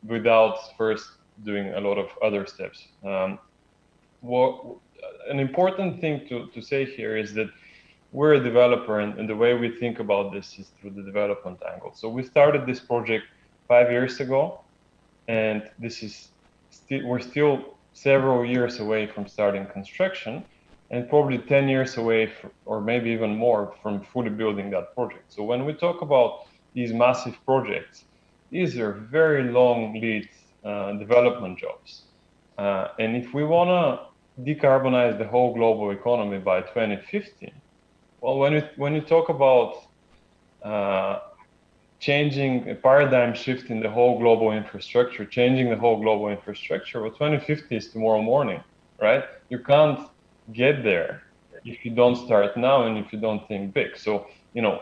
without first doing a lot of other steps. An important thing to say here is that we're a developer, and the way we think about this is through the development angle. So we started this project 5 years ago, and this is we're still several years away from starting construction, and probably 10 years away, or maybe even more, from fully building that project. So when we talk about these massive projects, these are very long lead development jobs. And if we want to decarbonize the whole global economy by 2050, well, when you talk about changing a paradigm shift in the whole global infrastructure, changing the whole global infrastructure, well, 2050 is tomorrow morning, right? You can't get there if you don't start now and if you don't think big. So,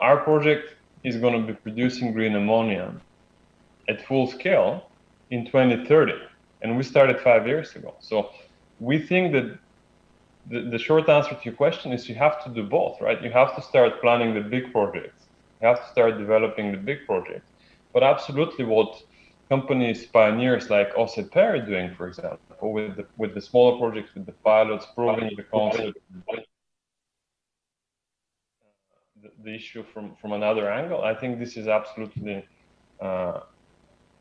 our project is going to be producing green ammonia at full scale in 2030, and we started 5 years ago. So we think that the short answer to your question is you have to do both, right? You have to start planning the big projects. You have to start developing the big projects. But absolutely what companies, pioneers like OCP are doing, for example, with the smaller projects, with the pilots, proving the concept, the issue from another angle, I think this is absolutely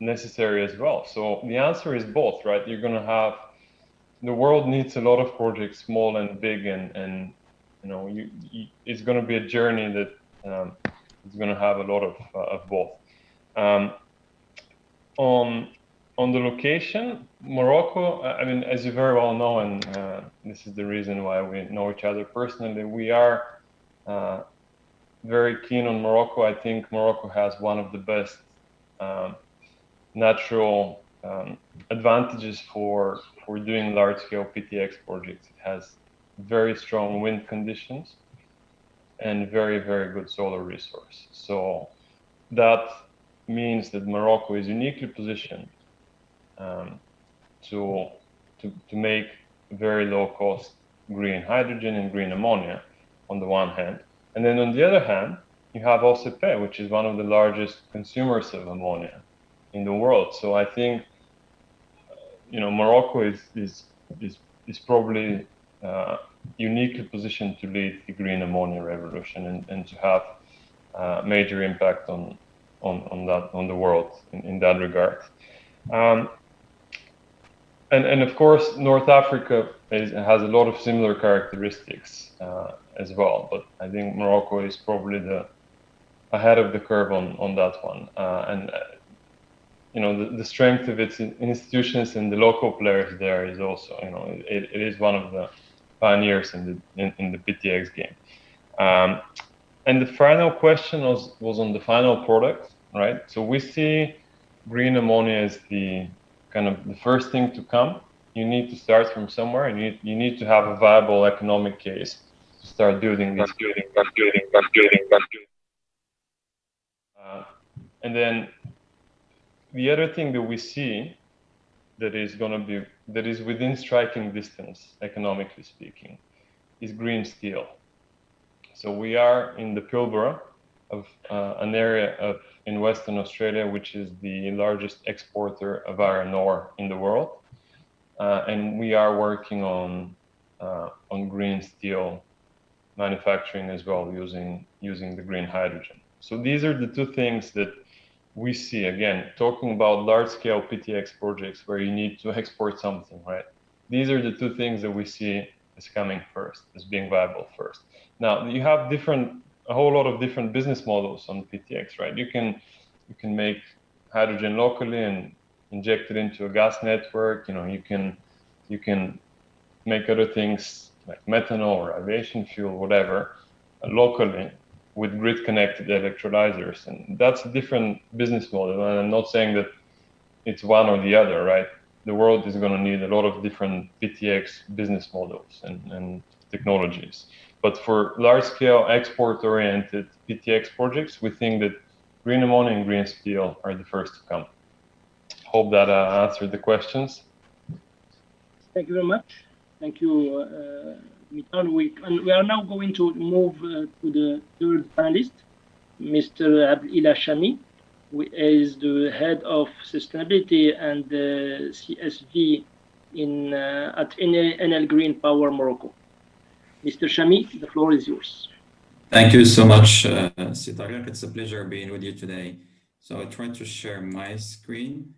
necessary as well. So the answer is both, right? You're going to have, the world needs a lot of projects, small and big, and it's going to be a journey that is going to have a lot of both. On the location, Morocco, I mean, as you very well know, and this is the reason why we know each other personally, we are very keen on Morocco. I think Morocco has one of the best natural advantages for doing large-scale PTX projects. It has very strong wind conditions and very, very good solar resource. So that means that Morocco is uniquely positioned to make very low-cost green hydrogen and green ammonia on the one hand. And then on the other hand, you have OCP, which is one of the largest consumers of ammonia in the world. So I think Morocco is probably uniquely positioned to lead the green ammonia revolution and to have major impact on the world in that regard. And of course, North Africa has a lot of similar characteristics as well, but I think Morocco is probably ahead of the curve on that one. And the strength of its institutions and the local players there is also, it is one of the pioneers in the PTX game. And the final question was on the final product, right? So we see green ammonia as the kind of the first thing to come. You need to start from somewhere, and you need to have a viable economic case to start building this. And then the other thing that we see that is within striking distance, economically speaking, is green steel. So we are in the Pilbara of an area in Western Australia, which is the largest exporter of iron ore in the world, and we are working on green steel manufacturing as well, using the green hydrogen. So these are the two things that we see, again, talking about large-scale PTX projects where you need to export something, right? These are the two things that we see as coming first, as being viable first. Now, you have a whole lot of different business models on PTX, right? You can make hydrogen locally and inject it into a gas network. You can make other things like methanol or aviation fuel, whatever, locally, with grid-connected electrolyzers, and that's a different business model. And I'm not saying that it's one or the other, right? The world is going to need a lot of different PTX business models and technologies. But for large-scale export-oriented PTX projects, we think that green ammonia and green steel are the first to come. Hope that answered the questions. Thank you very much. Thank you, Mitan. We are now going to move to the third panelist, Mr. Abdel Shami, who is the head of sustainability and CSV at Enel Green Power Morocco. Mr. Shami, the floor is yours. Thank you so much, Tarek. It's a pleasure being with you today. So I try to share my screen.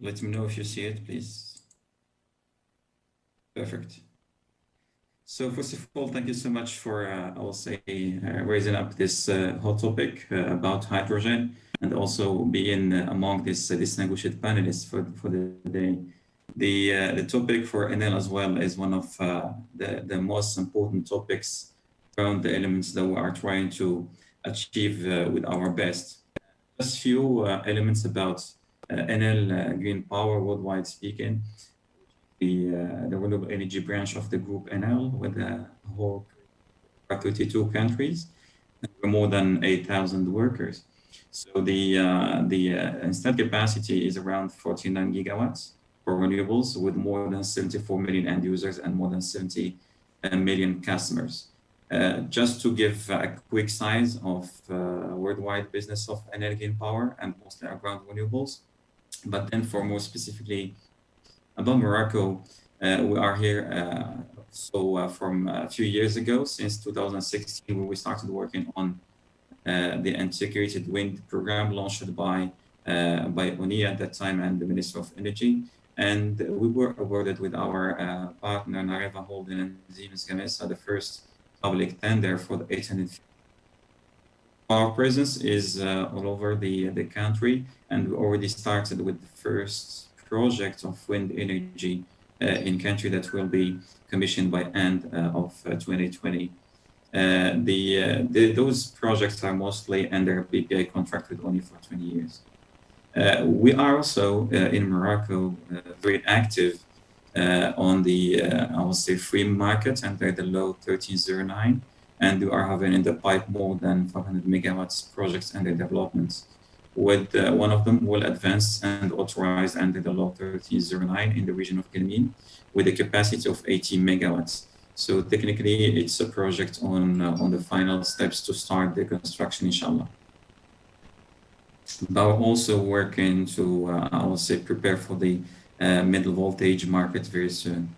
Let me know if you see it, please. Perfect. So first of all, thank you so much for, I will say, raising up this hot topic about hydrogen, and also being among these distinguished panelists for the day. The topic for Enel as well is one of the most important topics around the elements that we are trying to achieve with our best. Just few elements about Enel Green Power, worldwide speaking, the renewable energy branch of the group Enel, with a whole 32 countries, more than 8,000 workers. So the installed capacity is around 49 gigawatts for renewables, with more than 74 million end users and more than 70 million customers. Just to give a quick size of worldwide business of Enel Green Power and mostly around renewables. But then for more specifically about Morocco, we are here from a few years ago, since 2016, when we started working on the integrated wind program launched by ONIA at that time and the Minister of Energy. And we were awarded with our partner Nareva Holding and Siemens Gamesa the first public tender for the 850. Our presence is all over the country, and we already started with the first project of wind energy in country that will be commissioned by end of 2020. Those projects are mostly under a PPA contract with ONIA for 20 years. We are also in Morocco very active on the, I will say, free market under the law 1309, and we are having in the pipe more than 500 megawatts projects under development, with one of them well advanced and authorized under the law 1309 in the region of Gelmin, with a capacity of 80 megawatts. So technically, it's a project on the final steps to start the construction, inshallah. But we're also working to, I will say, prepare for the middle voltage market very soon.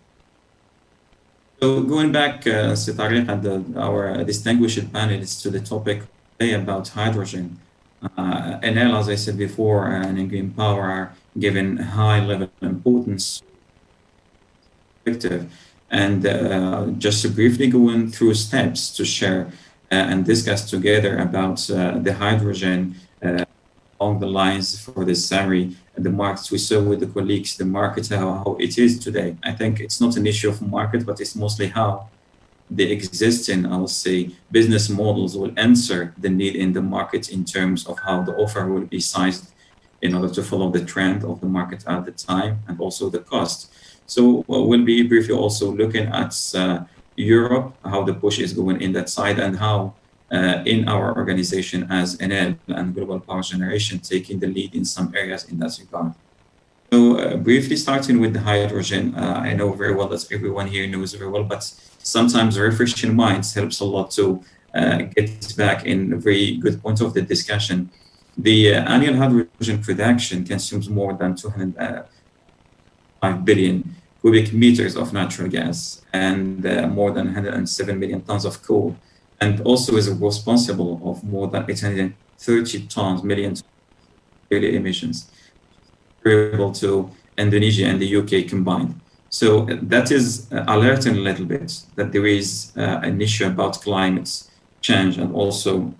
So going back, Tarek, and our distinguished panelists to the topic today about hydrogen. Enel, as I said before, and Green Power are given high level importance. And just to briefly going through steps to share and discuss together about the hydrogen along the lines for this summary, the markets we saw with the colleagues, the market, how it is today. I think it's not an issue of market, but it's mostly how the existing, I will say, business models will answer the need in the market in terms of how the offer will be sized in order to follow the trend of the market at the time and also the cost. So we'll be briefly also looking at Europe, how the push is going in that side, and how in our organization as Enel and Global Power Generation taking the lead in some areas in that regard. So briefly starting with the hydrogen, I know very well that everyone here knows very well, but sometimes refreshing minds helps a lot to get back in a very good point of the discussion. The annual hydrogen production consumes more than 205 billion cubic meters of natural gas and more than 107 million tons of coal, and also is responsible of more than 830 million tons of daily emissions, comparable to Indonesia and the UK combined. So that is alerting a little bit that there is an issue about climate change and also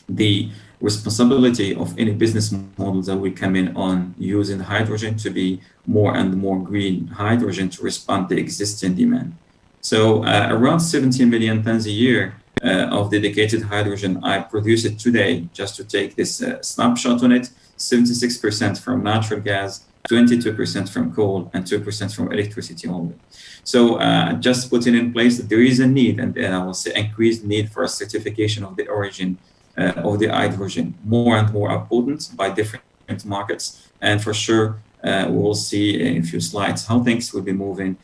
the responsibility of any business models that will come in on using hydrogen to be more and more green hydrogen to respond to the existing demand. So around 17 million tons a year of dedicated hydrogen I produce it today, just to take this snapshot on it, 76% from natural gas, 22% from coal, and 2% from electricity only. So just putting in place that there is a need, and I will say increased need for a certification of the origin of the hydrogen, more and more important by different markets. And for sure, we will see in a few slides how things will be moving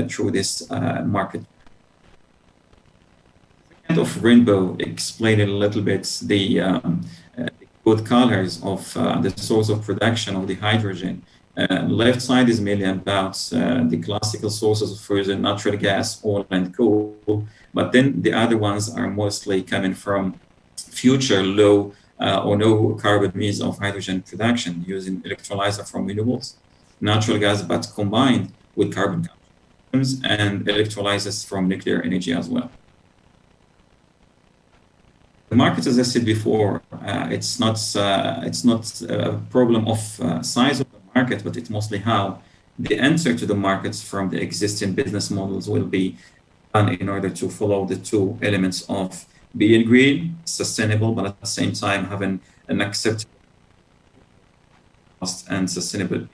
through this market. Kind of rainbow explaining a little bit the code colors of the source of production of the hydrogen. Left side is mainly about the classical sources for the natural gas, oil, and coal, but then the other ones are mostly coming from future low or no carbon means of hydrogen production using electrolyzer from renewables, natural gas, but combined with carbon capture and electrolyzers from nuclear energy as well. The market, as I said before, it's not a problem of size of the market, but it's mostly how the answer to the markets from the existing business models will be done in order to follow the two elements of being green, sustainable, but at the same time having an acceptable cost and sustainability.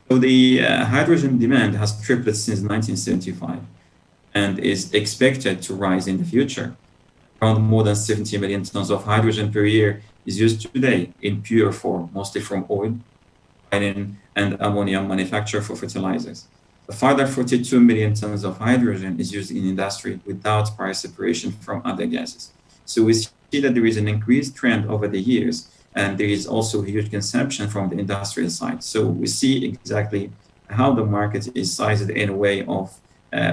So the hydrogen demand has tripled since 1975 and is expected to rise in the future. Around more than 70 million tons of hydrogen per year is used today in pure form, mostly from oil, mining, and ammonium manufacture for fertilizers. A further 42 million tons of hydrogen is used in industry without prior separation from other gases. So we see that there is an increased trend over the years, and there is also huge consumption from the industrial side. So we see exactly how the market is sized in a way of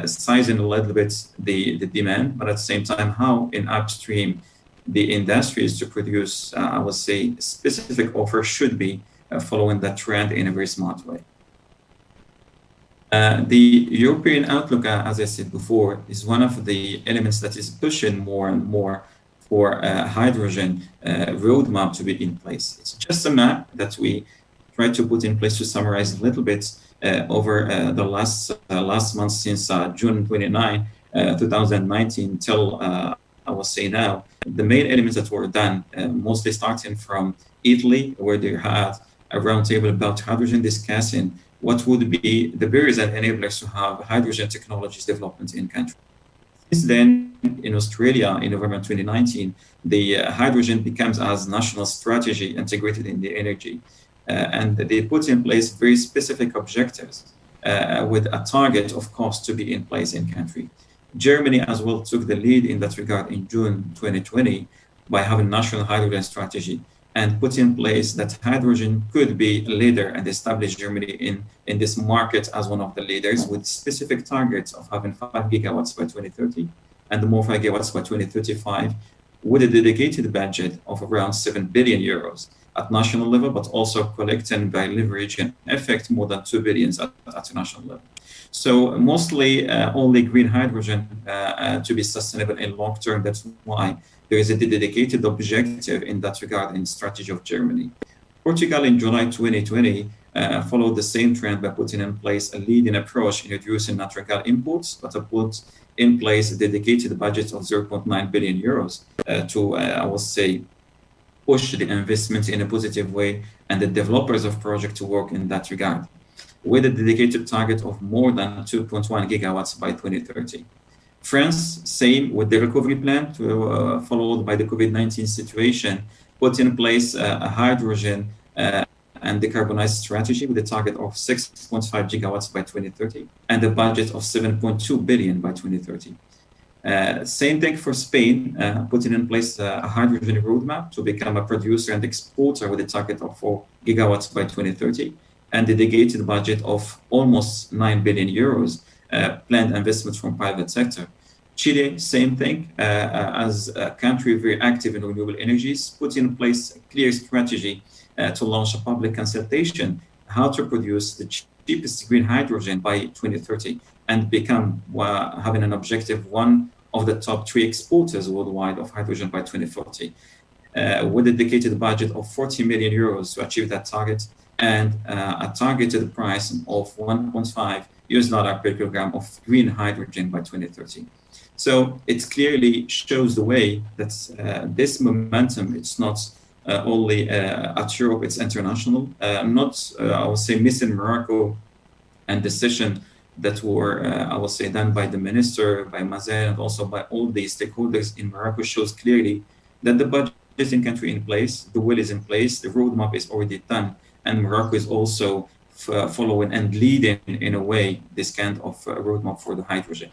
sizing a little bit the demand, but at the same time, how in upstream the industries to produce, I would say, specific offer should be following that trend in a very smart way. The European outlook, as I said before, is one of the elements that is pushing more and more for a hydrogen roadmap to be in place. It's just a map that we try to put in place to summarize a little bit over the last month since June 29, 2019 till I will say now. The main elements that were done, mostly starting from Italy, where they had a roundtable about hydrogen discussing what would be the barriers and enablers to have hydrogen technologies development in country. Since then, in Australia, in November 2019, the hydrogen becomes as national strategy integrated in the energy. And they put in place very specific objectives with a target of cost to be in place in country. Germany as well took the lead in that regard in June 2020 by having national hydrogen strategy and put in place that hydrogen could be a leader and establish Germany in this market as one of the leaders with specific targets of having 5 gigawatts by 2030 and more 5 gigawatts by 2035 with a dedicated budget of around 7 billion euros at national level, but also collecting by leveraging effect more than 2 billion at national level. So mostly only green hydrogen to be sustainable in long term. That's why there is a dedicated objective in that regard in strategy of Germany. Portugal in July 2020 followed the same trend by putting in place a leading approach in reducing natural gas imports, but put in place a dedicated budget of 0.9 billion euros to, I will say, push the investment in a positive way and the developers of project to work in that regard, with a dedicated target of more than 2.1 gigawatts by 2030. France, same with the recovery plan, followed by the COVID-19 situation, put in place a hydrogen and decarbonized strategy with a target of 6.5 gigawatts by 2030 and a budget of 7.2 billion by 2030. Same thing for Spain, putting in place a hydrogen roadmap to become a producer and exporter with a target of 4 gigawatts by 2030 and a dedicated budget of almost 9 billion euros planned investments from private sector. Chile, same thing, as a country very active in renewable energies, put in place a clear strategy to launch a public consultation how to produce the cheapest green hydrogen by 2030 and become having an objective one of the top 3 exporters worldwide of hydrogen by 2040, with a dedicated budget of 40 million euros to achieve that target and a targeted price of $1.5 per kilogram of green hydrogen by 2030. So it clearly shows the way that this momentum, it's not only at Europe, it's international. Not, I would say, missing Morocco and decision that were, I would say, done by the minister, by Mazen, and also by all the stakeholders in Morocco shows clearly that the budget is in country in place, the will is in place, the roadmap is already done, and Morocco is also following and leading in a way this kind of roadmap for the hydrogen.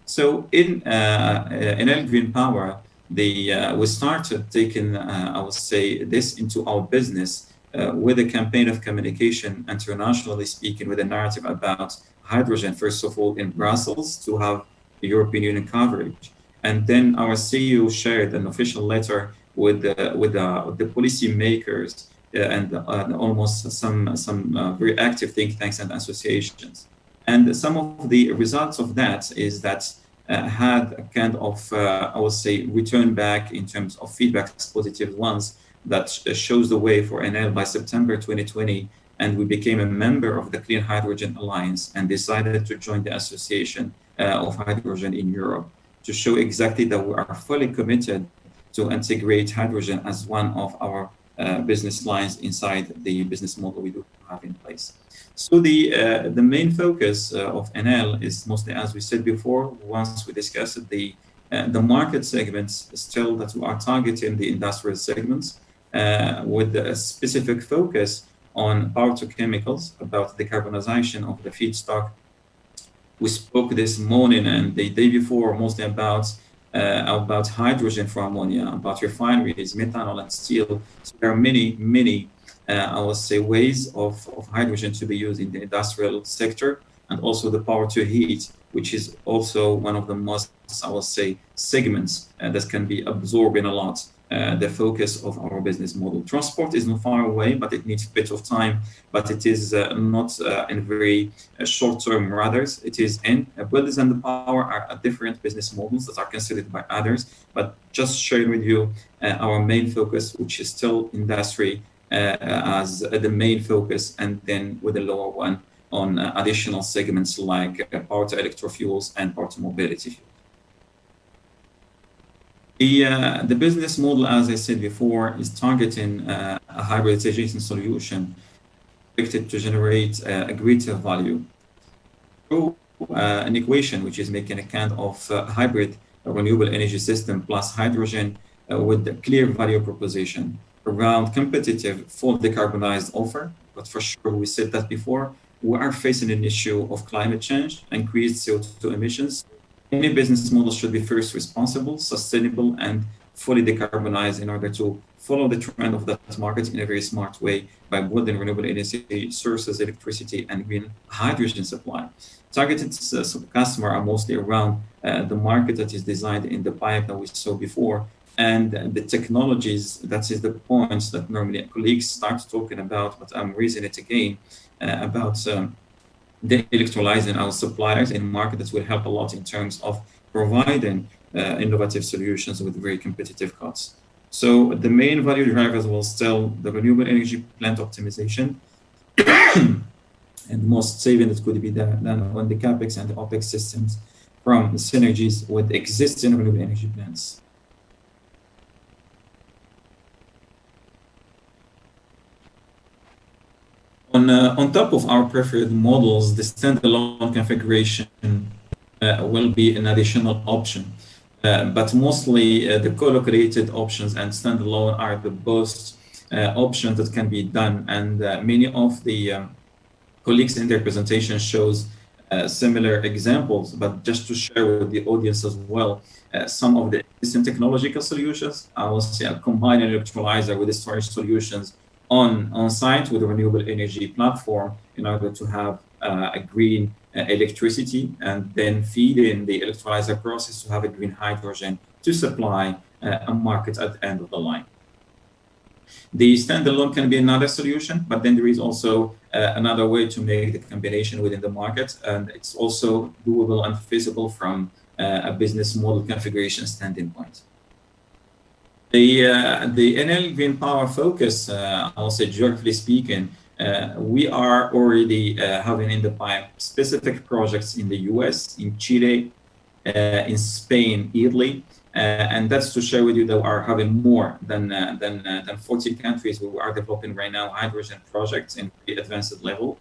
So in Enel Green Power, we started taking, I would say, this into our business with a campaign of communication, internationally speaking, with a narrative about hydrogen, first of all, in Brussels to have the European Union coverage. And then our CEO shared an official letter with the policy makers and almost some very active think tanks and associations. And some of the results of that is that had a kind of, I would say, return back in terms of feedbacks, positive ones, that shows the way for Enel by September 2020. And we became a member of the Clean Hydrogen Alliance and decided to join the Association of Hydrogen in Europe to show exactly that we are fully committed to integrate hydrogen as one of our business lines inside the business model we do have in place. So the main focus of Enel is mostly, as we said before, once we discussed the market segments still that we are targeting the industrial segments with a specific focus on power to chemicals, about decarbonization of the feedstock. We spoke this morning and the day before mostly about hydrogen for ammonia, about refineries, methanol and steel. So there are many I would say ways of hydrogen to be used in the industrial sector, and also the power to heat, which is also one of the most, I would say, segments that can be absorbing a lot the focus of our business model. Transport is not far away, but it needs a bit of time, but it is not in very short term. Rather, it is in buildings and the power are different business models that are considered by others, but just sharing with you our main focus, which is still industry as the main focus, and then with a lower one on additional segments like power to electrofuels and power to mobility. The business model, as I said before, is targeting a hybridization solution expected to generate a greater value through an equation which is making a kind of hybrid renewable energy system plus hydrogen with a clear value proposition around competitive, full decarbonized offer. But for sure, we said that before, we are facing an issue of climate change, increased CO2 emissions. Any business model should be first responsible, sustainable, and fully decarbonized in order to follow the trend of that market in a very smart way by building renewable energy sources, electricity, and green hydrogen supply. Targeted customers are mostly around the market that is designed in the pipe that we saw before, and the technologies, that is the points that normally colleagues start talking about, but I'm raising it again, about the electrolyzing our suppliers in market that will help a lot in terms of providing innovative solutions with very competitive costs. So the main value drivers will still the renewable energy plant optimization and most saving that could be done on the CapEx and the OpEx systems from the synergies with existing renewable energy plants. On top of our preferred models, the standalone configuration will be an additional option. But mostly the co-located options and standalone are the best options that can be done. And many of the colleagues in their presentation shows similar examples, but just to share with the audience as well, some of the existing technological solutions, I will say a combined electrolyzer with the storage solutions on site with a renewable energy platform in order to have a green electricity and then feed in the electrolyzer process to have a green hydrogen to supply a market at the end of the line. The standalone can be another solution, but then there is also another way to make the combination within the market, and it's also doable and feasible from a business model configuration standpoint. The Enel Green Power focus, I'll say geographically speaking, we are already having in the pipe specific projects in the US, in Chile, in Spain, Italy, and that's to share with you that we are having more than 14 countries who are developing right now hydrogen projects in the advanced level.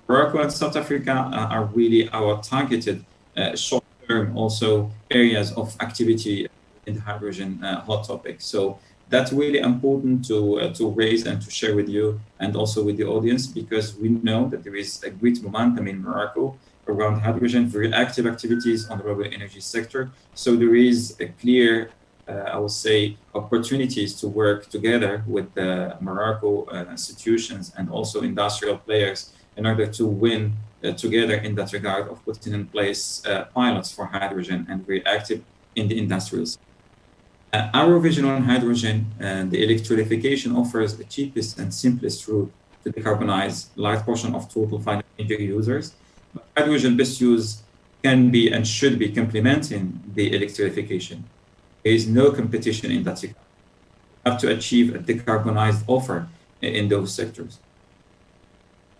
Morocco and South Africa are really our targeted short-term also areas of activity in the hydrogen hot topic. So that's really important to raise and to share with you and also with the audience, because we know that there is a great momentum in Morocco around hydrogen, very active activities on the renewable energy sector. So there is a clear, I would say, opportunities to work together with the Morocco institutions and also industrial players in order to win together in that regard of putting in place pilots for hydrogen and very active in the industrials. Our vision on hydrogen and the electrification offers the cheapest and simplest route to decarbonize large portion of total final energy users. But hydrogen best use can be and should be complementing the electrification. There is no competition in that regard. We have to achieve a decarbonized offer in those sectors.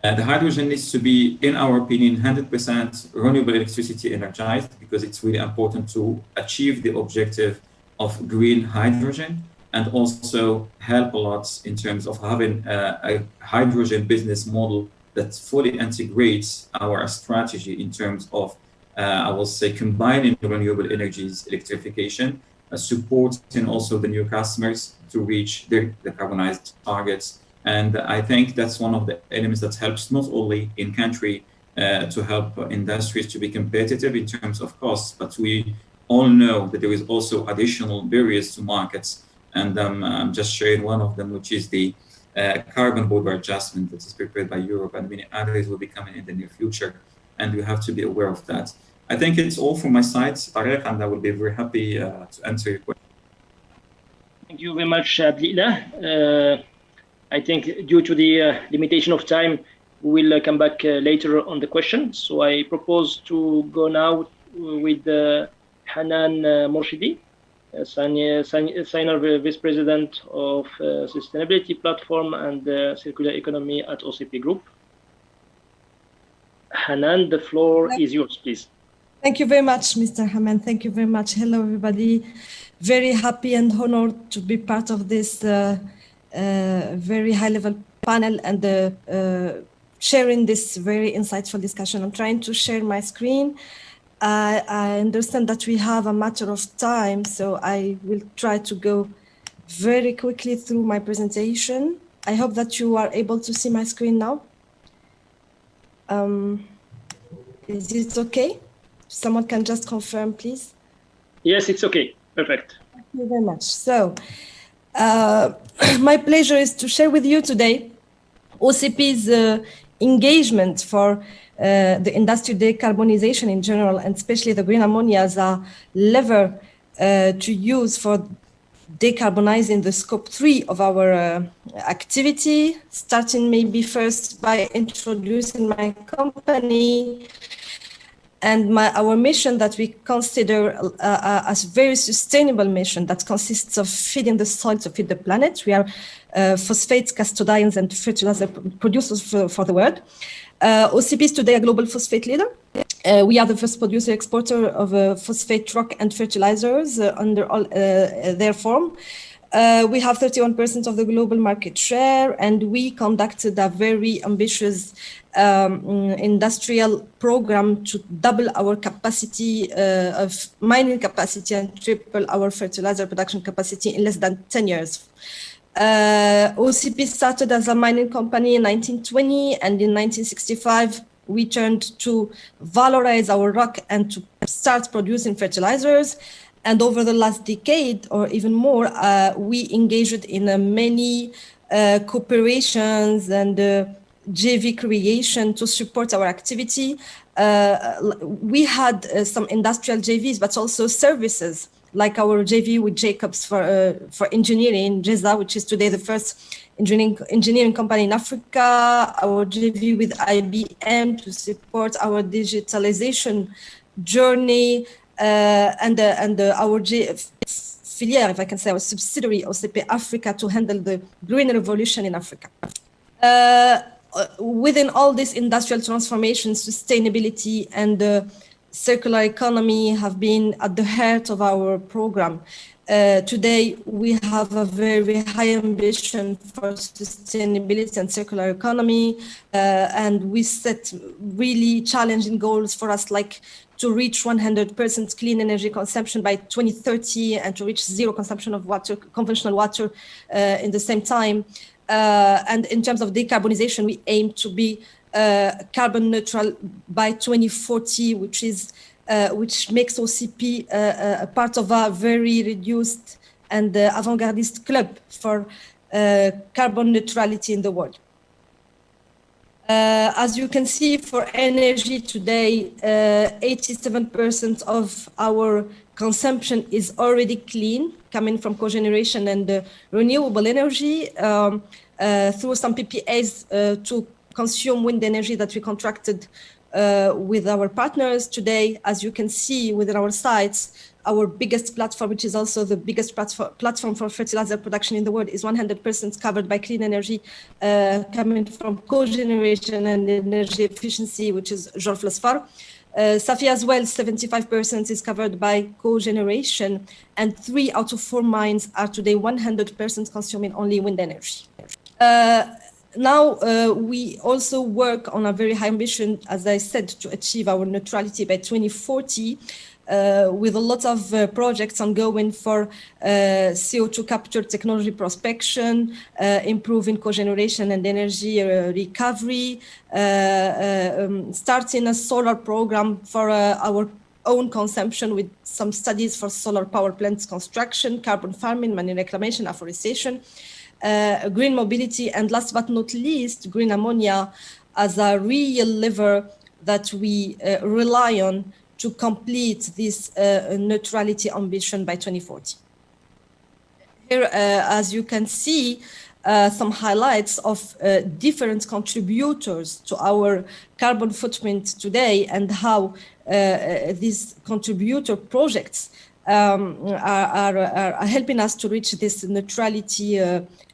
The hydrogen needs to be, in our opinion, 100% renewable electricity energized, because it's really important to achieve the objective of green hydrogen and also help a lot in terms of having a hydrogen business model that fully integrates our strategy in terms of, I will say, combining renewable energies electrification, supporting also the new customers to reach their decarbonized targets. And I think that's one of the elements that helps not only in country to help industries to be competitive in terms of costs, but we all know that there is also additional barriers to markets. And I'm just sharing one of them, which is the carbon border adjustment that is prepared by Europe, and many others will be coming in the near future. And we have to be aware of that. I think it's all from my side, Tarek, and I will be very happy to answer your question. Thank you very much, Abdillah. I think due to the limitation of time, we will come back later on the question. So I propose to go now with Hanan Morshidi, Senior Vice President of Sustainability Platform and Circular Economy at OCP Group. Hanan, the floor is yours, please. Thank you very much, Mr. Haman. Thank you very much. Hello, everybody. Very happy and honored to be part of this very high-level panel and sharing this very insightful discussion. I'm trying to share my screen. I understand that we have a matter of time, so I will try to go very quickly through my presentation. I hope that you are able to see my screen now. Is it okay? Someone can just confirm, please. Yes, it's okay. Perfect. Thank you very much. So, my pleasure is to share with you today OCP's engagement for the industry decarbonization in general, and especially the green ammonia as a lever to use for decarbonizing the scope 3 of our activity, starting maybe first by introducing my company. And our mission that we consider as very sustainable mission that consists of feeding the soil to feed the planet. We are phosphates, castodians, and fertilizer producers for the world. OCP is today a global phosphate leader. We are the first producer exporter of phosphate rock and fertilizers under all their form. We have 31% of the global market share, and we conducted a very ambitious industrial program to double our capacity of mining capacity and triple our fertilizer production capacity in less than 10 years. OCP started as a mining company in 1920, and in 1965, we turned to valorize our rock and to start producing fertilizers. And over the last decade or even more, we engaged in many cooperations and JV creation to support our activity. We had some industrial JVs, but also services, like our JV with Jacobs for engineering, JESA, which is today the first engineering company in Africa, our JV with IBM to support our digitalization journey, and our filière, if I can say, our subsidiary, OCP Africa, to handle the green revolution in Africa. Within all this industrial transformation, sustainability and circular economy have been at the heart of our program. Today, we have a very high ambition for sustainability and circular economy, and we set really challenging goals for us, like to reach 100% clean energy consumption by 2030 and to reach zero consumption of water, conventional water in the same time. And in terms of decarbonization, we aim to be carbon neutral by 2040, which makes OCP a part of a very reduced and avant-gardist club for carbon neutrality in the world. As you can see, for energy today, 87% of our consumption is already clean, coming from cogeneration and renewable energy through some PPAs to consume wind energy that we contracted with our partners. Today, as you can see within our sites, our biggest platform, which is also the biggest platform for fertilizer production in the world, is 100% covered by clean energy coming from cogeneration and energy efficiency, which is Georges Phosphore. Safi as well, 75% is covered by cogeneration, and 3 out of 4 mines are today 100% consuming only wind energy. Now, we also work on a very high ambition, as I said, to achieve our neutrality by 2040, with a lot of projects ongoing for CO2 capture technology prospection, improving cogeneration and energy recovery, starting a solar program for our own consumption with some studies for solar power plants construction, carbon farming, marine reclamation, afforestation, green mobility, and last but not least, green ammonia as a real lever that we rely on to complete this neutrality ambition by 2040. Here, as you can see, some highlights of different contributors to our carbon footprint today and how these contributor projects are helping us to reach this neutrality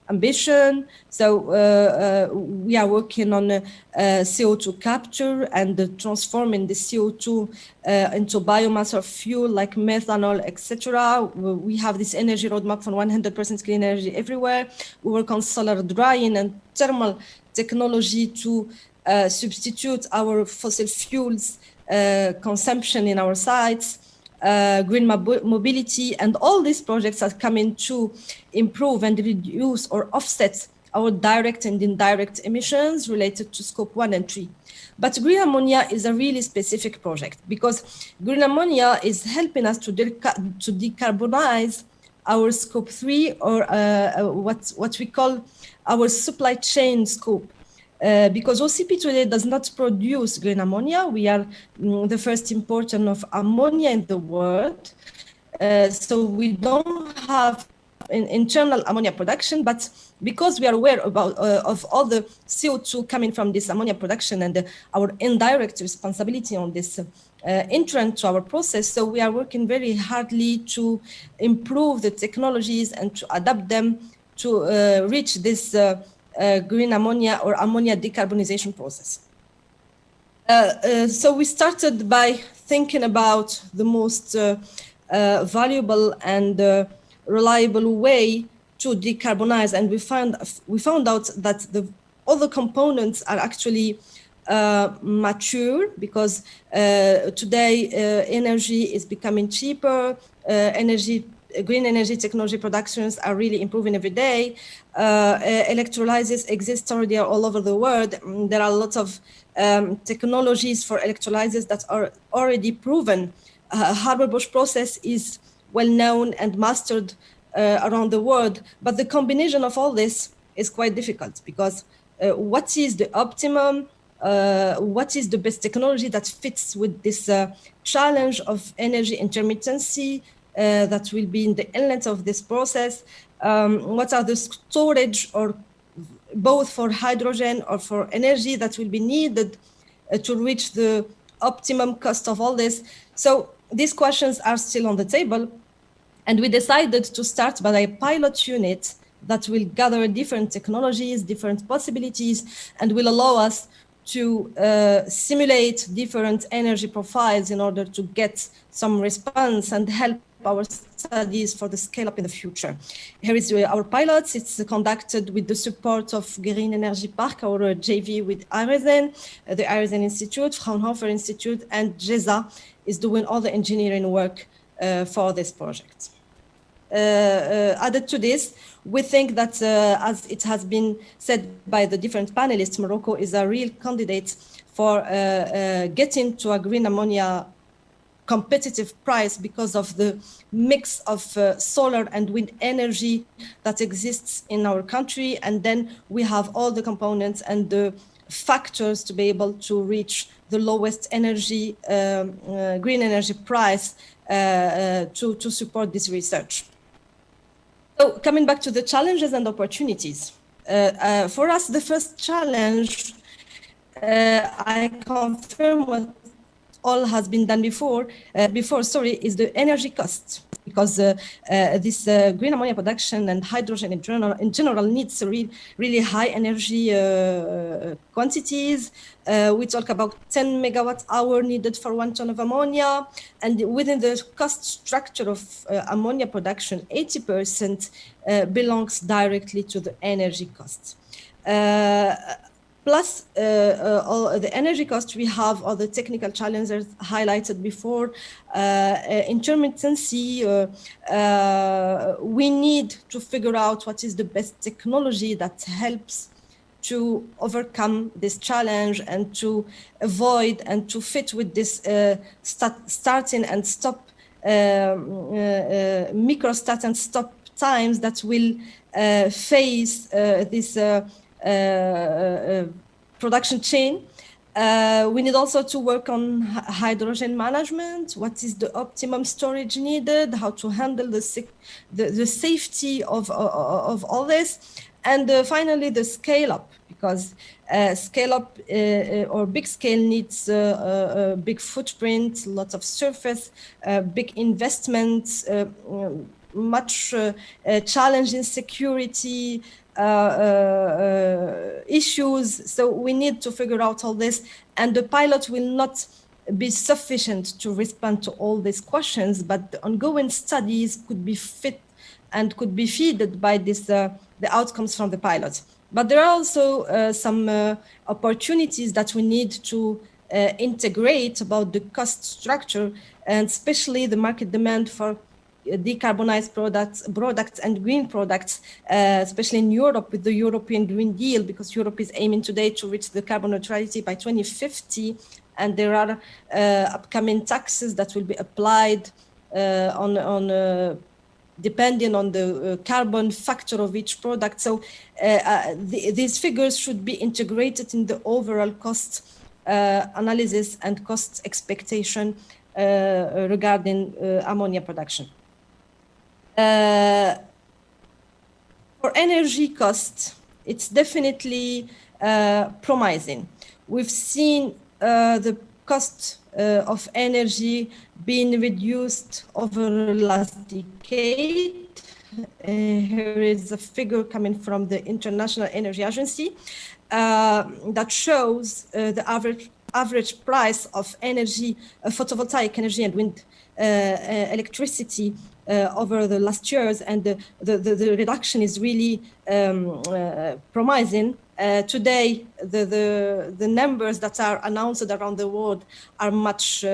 ambition. So we are working on CO2 capture and transforming the CO2 into biomass or fuel like methanol, etc. We have this energy roadmap for 100% clean energy everywhere. We work on solar drying and thermal technology to substitute our fossil fuels consumption in our sites. Green mobility, and all these projects are coming to improve and reduce or offset our direct and indirect emissions related to scope 1 and 3. But green ammonia is a really specific project because green ammonia is helping us to decarbonize our scope 3 or what we call our supply chain scope. Because OCP today does not produce green ammonia. We are the first importer of ammonia in the world. So we don't have an internal ammonia production, but because we are aware of all the CO2 coming from this ammonia production and our indirect responsibility on this entrant to our process. So we are working very hardly to improve the technologies and to adapt them to reach this green ammonia or ammonia decarbonization process. So we started by thinking about the most valuable and reliable way to decarbonize, and we found out that all the components are actually mature, because today energy is becoming cheaper, green energy technology productions are really improving every day. Electrolysis exists already all over the world. There are lots of technologies for electrolysis that are already proven. Haber-Bosch process is well known and mastered around the world, but the combination of all this is quite difficult, because what is the optimum, what is the best technology that fits with this challenge of energy intermittency that will be in the inlet of this process? What are the storage, or both for hydrogen or for energy, that will be needed to reach the optimum cost of all this? So these questions are still on the table, and we decided to start by a pilot unit that will gather different technologies, different possibilities, and will allow us to simulate different energy profiles in order to get some response and help our studies for the scale up in the future. Here is our pilots. It's conducted with the support of Green Energy Park, our JV with IRESEN, the IRESEN Institute, Fraunhofer Institute, and GESA is doing all the engineering work for this project. Added to this, we think that, as it has been said by the different panelists, Morocco is a real candidate for getting to a green ammonia competitive price because of the mix of solar and wind energy that exists in our country. And then we have all the components and the factors to be able to reach the lowest energy, green energy price to support this research. So coming back to the challenges and opportunities. For us, the first challenge, I confirm what all has been done before, is the energy cost, because this green ammonia production and hydrogen in general needs really high energy quantities. We talk about 10 megawatt hour needed for 1 ton of ammonia, and within the cost structure of ammonia production, 80% belongs directly to the energy cost. Plus all the energy costs, we have all the technical challenges highlighted before. Intermittency, we need to figure out what is the best technology that helps to overcome this challenge and to avoid and to fit with this starting and stop, micro-start and stop times that will face this production chain. We need also to work on hydrogen management. What is the optimum storage needed? How to handle the safety of all this, and finally the scale up, because scale up or big scale needs a big footprint, lots of surface, big investments, much challenging security issues. So we need to figure out all this, and the pilot will not be sufficient to respond to all these questions, but the ongoing studies could be fit and could be fed by this the outcomes from the pilot. But there are also some opportunities that we need to integrate about the cost structure, and especially the market demand for decarbonized products and green products, especially in Europe with the European Green Deal, because Europe is aiming today to reach the carbon neutrality by 2050, and there are upcoming taxes that will be applied depending on the carbon factor of each product. So these figures should be integrated in the overall cost analysis and cost expectation regarding ammonia production. For energy costs, it's definitely promising. We've seen the cost of energy been reduced over the last decade. Here is a figure coming from the International Energy Agency that shows the average price of energy, photovoltaic energy and wind electricity over the last years, and the reduction is really promising. Today, the numbers that are announced around the world are much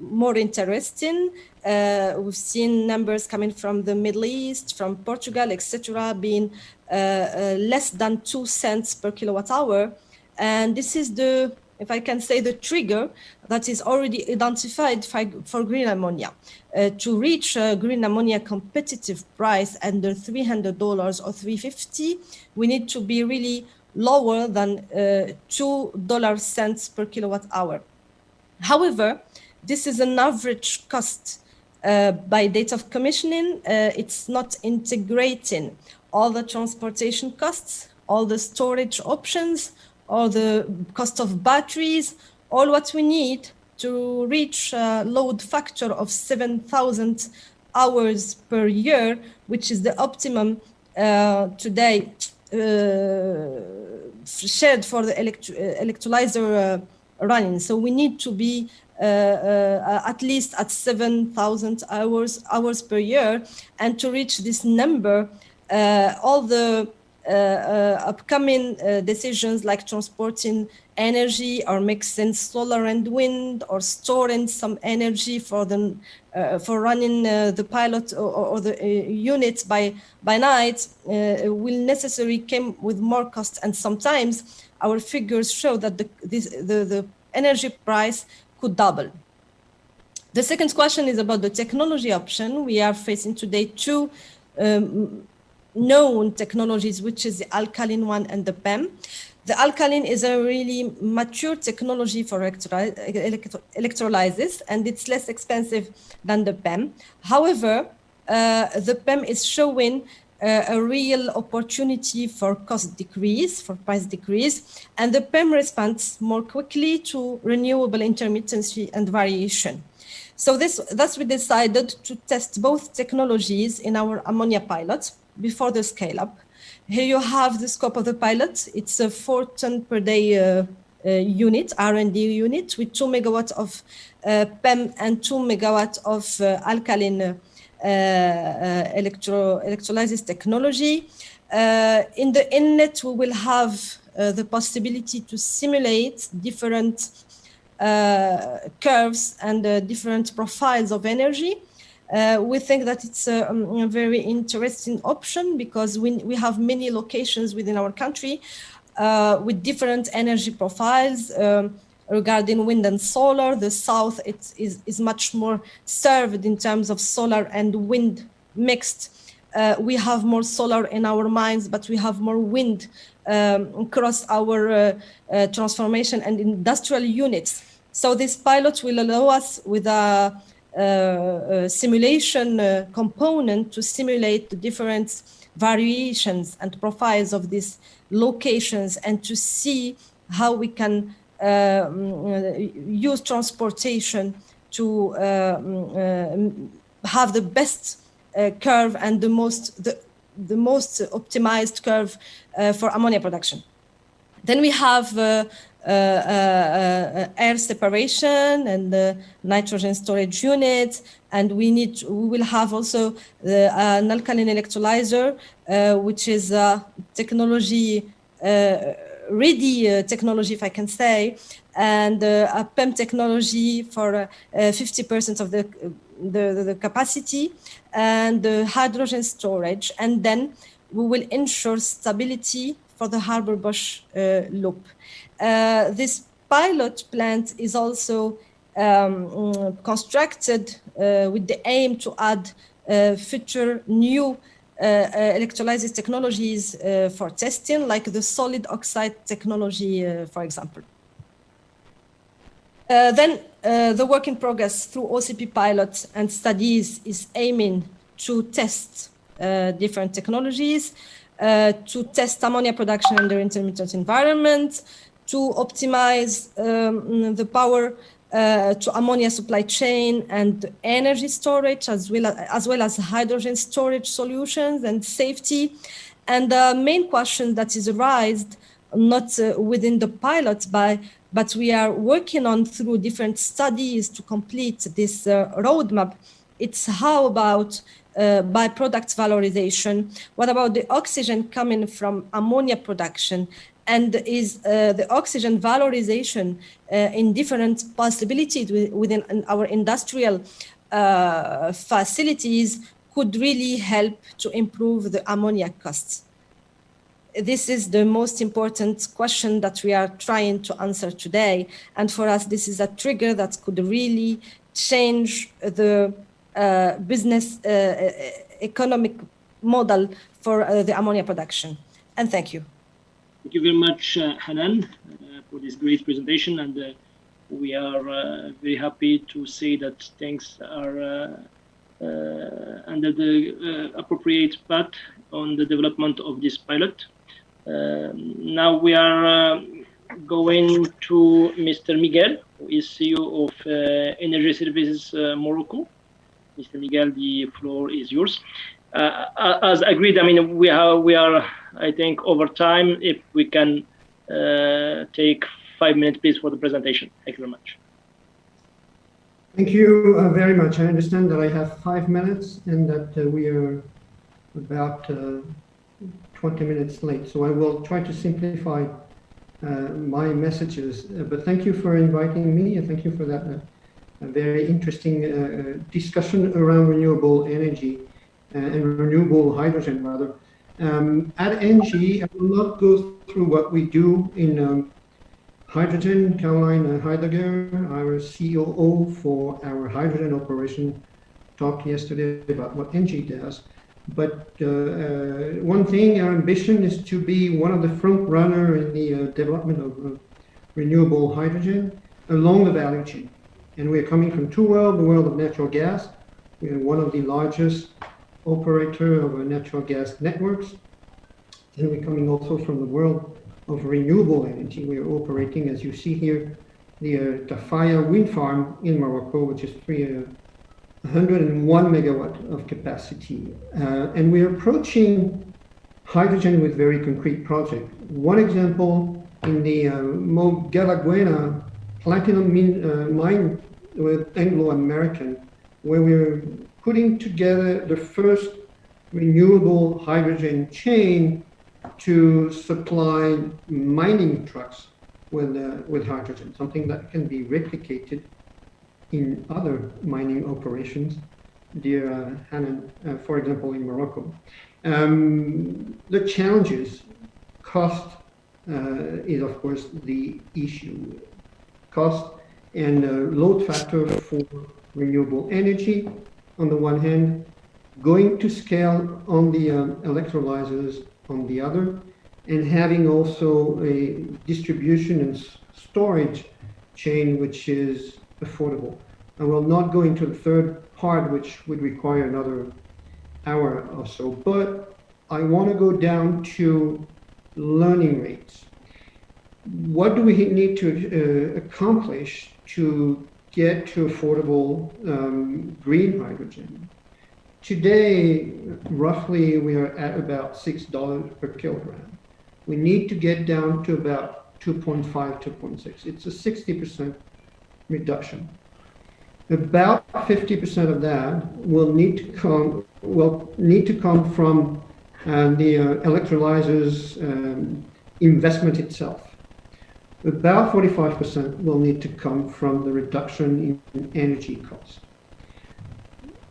more interesting. We've seen numbers coming from the Middle East, from Portugal, etc., being less than 2 cents per kilowatt hour. And this is the, if I can say, the trigger that is already identified for green ammonia. To reach green ammonia competitive price under $300 or $350, we need to be really lower than $2 per kilowatt hour. However, this is an average cost by date of commissioning. It's not integrating all the transportation costs, all the storage options, all the cost of batteries, all what we need to reach a load factor of 7,000 hours per year, which is the optimum today shared for the electrolyzer running. So we need to be at least at 7,000 hours per year, and to reach this number, all the upcoming decisions like transporting energy or mixing solar and wind or storing some energy for running the pilot or the units by night will necessarily come with more cost, and sometimes our figures show that the energy price could double. The second question is about the technology option. We are facing today two known technologies, which is the alkaline one and the PEM. The alkaline is a really mature technology for electrolysis, and it's less expensive than the PEM. However, the PEM is showing a real opportunity for cost decrease, for price decrease, and the PEM responds more quickly to renewable intermittency and variation. So thus we decided to test both technologies in our ammonia pilot before the scale-up. Here you have the scope of the pilot. It's a 4 ton per day unit, R&D unit, with 2 megawatts of PEM and 2 megawatts of alkaline electrolysis technology. In the inlet, we will have the possibility to simulate different curves and different profiles of energy. We think that it's a very interesting option because we have many locations within our country with different energy profiles regarding wind and solar. The south is much more served in terms of solar and wind mixed. We have more solar in our mines, but we have more wind across our transformation and industrial units. So this pilot will allow us with a simulation component to simulate the different variations and profiles of these locations and to see how we can use transportation to have the best curve and the most optimized curve for ammonia production. Then we have air separation and the nitrogen storage unit, and we will have also an alkaline electrolyzer, which is a technology ready technology, if I can say, and a PEM technology for 50% of the capacity, and hydrogen storage, and then we will ensure stability for the Haber-Bosch loop. This pilot plant is also constructed with the aim to add future new electrolysis technologies for testing, like the solid oxide technology, for example. Then the work in progress through OCP pilots and studies is aiming to test different technologies, to test ammonia production under intermittent environment, to optimize the power to ammonia supply chain and energy storage, as well as hydrogen storage solutions and safety. And the main question that is raised, not within the pilot, but we are working on through different studies to complete this roadmap. It's how about byproduct valorization? What about the oxygen coming from ammonia production? And is the oxygen valorization in different possibilities within our industrial facilities could really help to improve the ammonia costs? This is the most important question that we are trying to answer today. And for us, this is a trigger that could really change the business economic model for the ammonia production. And thank you. Thank you very much, Hanan, for this great presentation. And we are very happy to say that things are under the appropriate path on the development of this pilot. Now we are going to Mr. Miguel, who is CEO of Energy Services Morocco. Mr. Miguel, the floor is yours. As agreed, I mean, we are, I think, over time. If we can take 5 minutes, please, for the presentation. Thank you very much. Thank you very much. I understand that I have 5 minutes and that we are about 20 minutes late. So I will try to simplify my messages. But thank you for inviting me, and thank you for that very interesting discussion around renewable energy and renewable hydrogen, rather. At ENGIE, I will not go through what we do in hydrogen. Caroline Heidegger, our COO for our hydrogen operation, talked yesterday about what ENGIE does. But one thing, our ambition is to be one of the front runner in the development of renewable hydrogen along the value chain. And we're coming from two worlds, the world of natural gas. We are one of the largest operator of natural gas networks. And we're coming also from the world of renewable energy. We are operating, as you see here, the Tafaya wind farm in Morocco, which is 101 megawatt of capacity. And we're approaching hydrogen with very concrete projects. One example in the Mogalaguena platinum mine with Anglo-American, where we're putting together the first renewable hydrogen chain to supply mining trucks with hydrogen, something that can be replicated in other mining operations, dear Hanan, for example, in Morocco. The challenges, cost is of course the issue. Cost and load factor for renewable energy on the one hand, going to scale on the electrolyzers on the other, and having also a distribution and storage chain which is affordable. I will not go into the third part, which would require another hour or so, but I want to go down to learning rates. What do we need to accomplish to get to affordable green hydrogen? Today, roughly, we are at about $6 per kilogram. We need to get down to about 2.5, 2.6. It's a 60% reduction. About 50% of that will need to come from the electrolyzers investment itself. About 45% will need to come from the reduction in energy costs.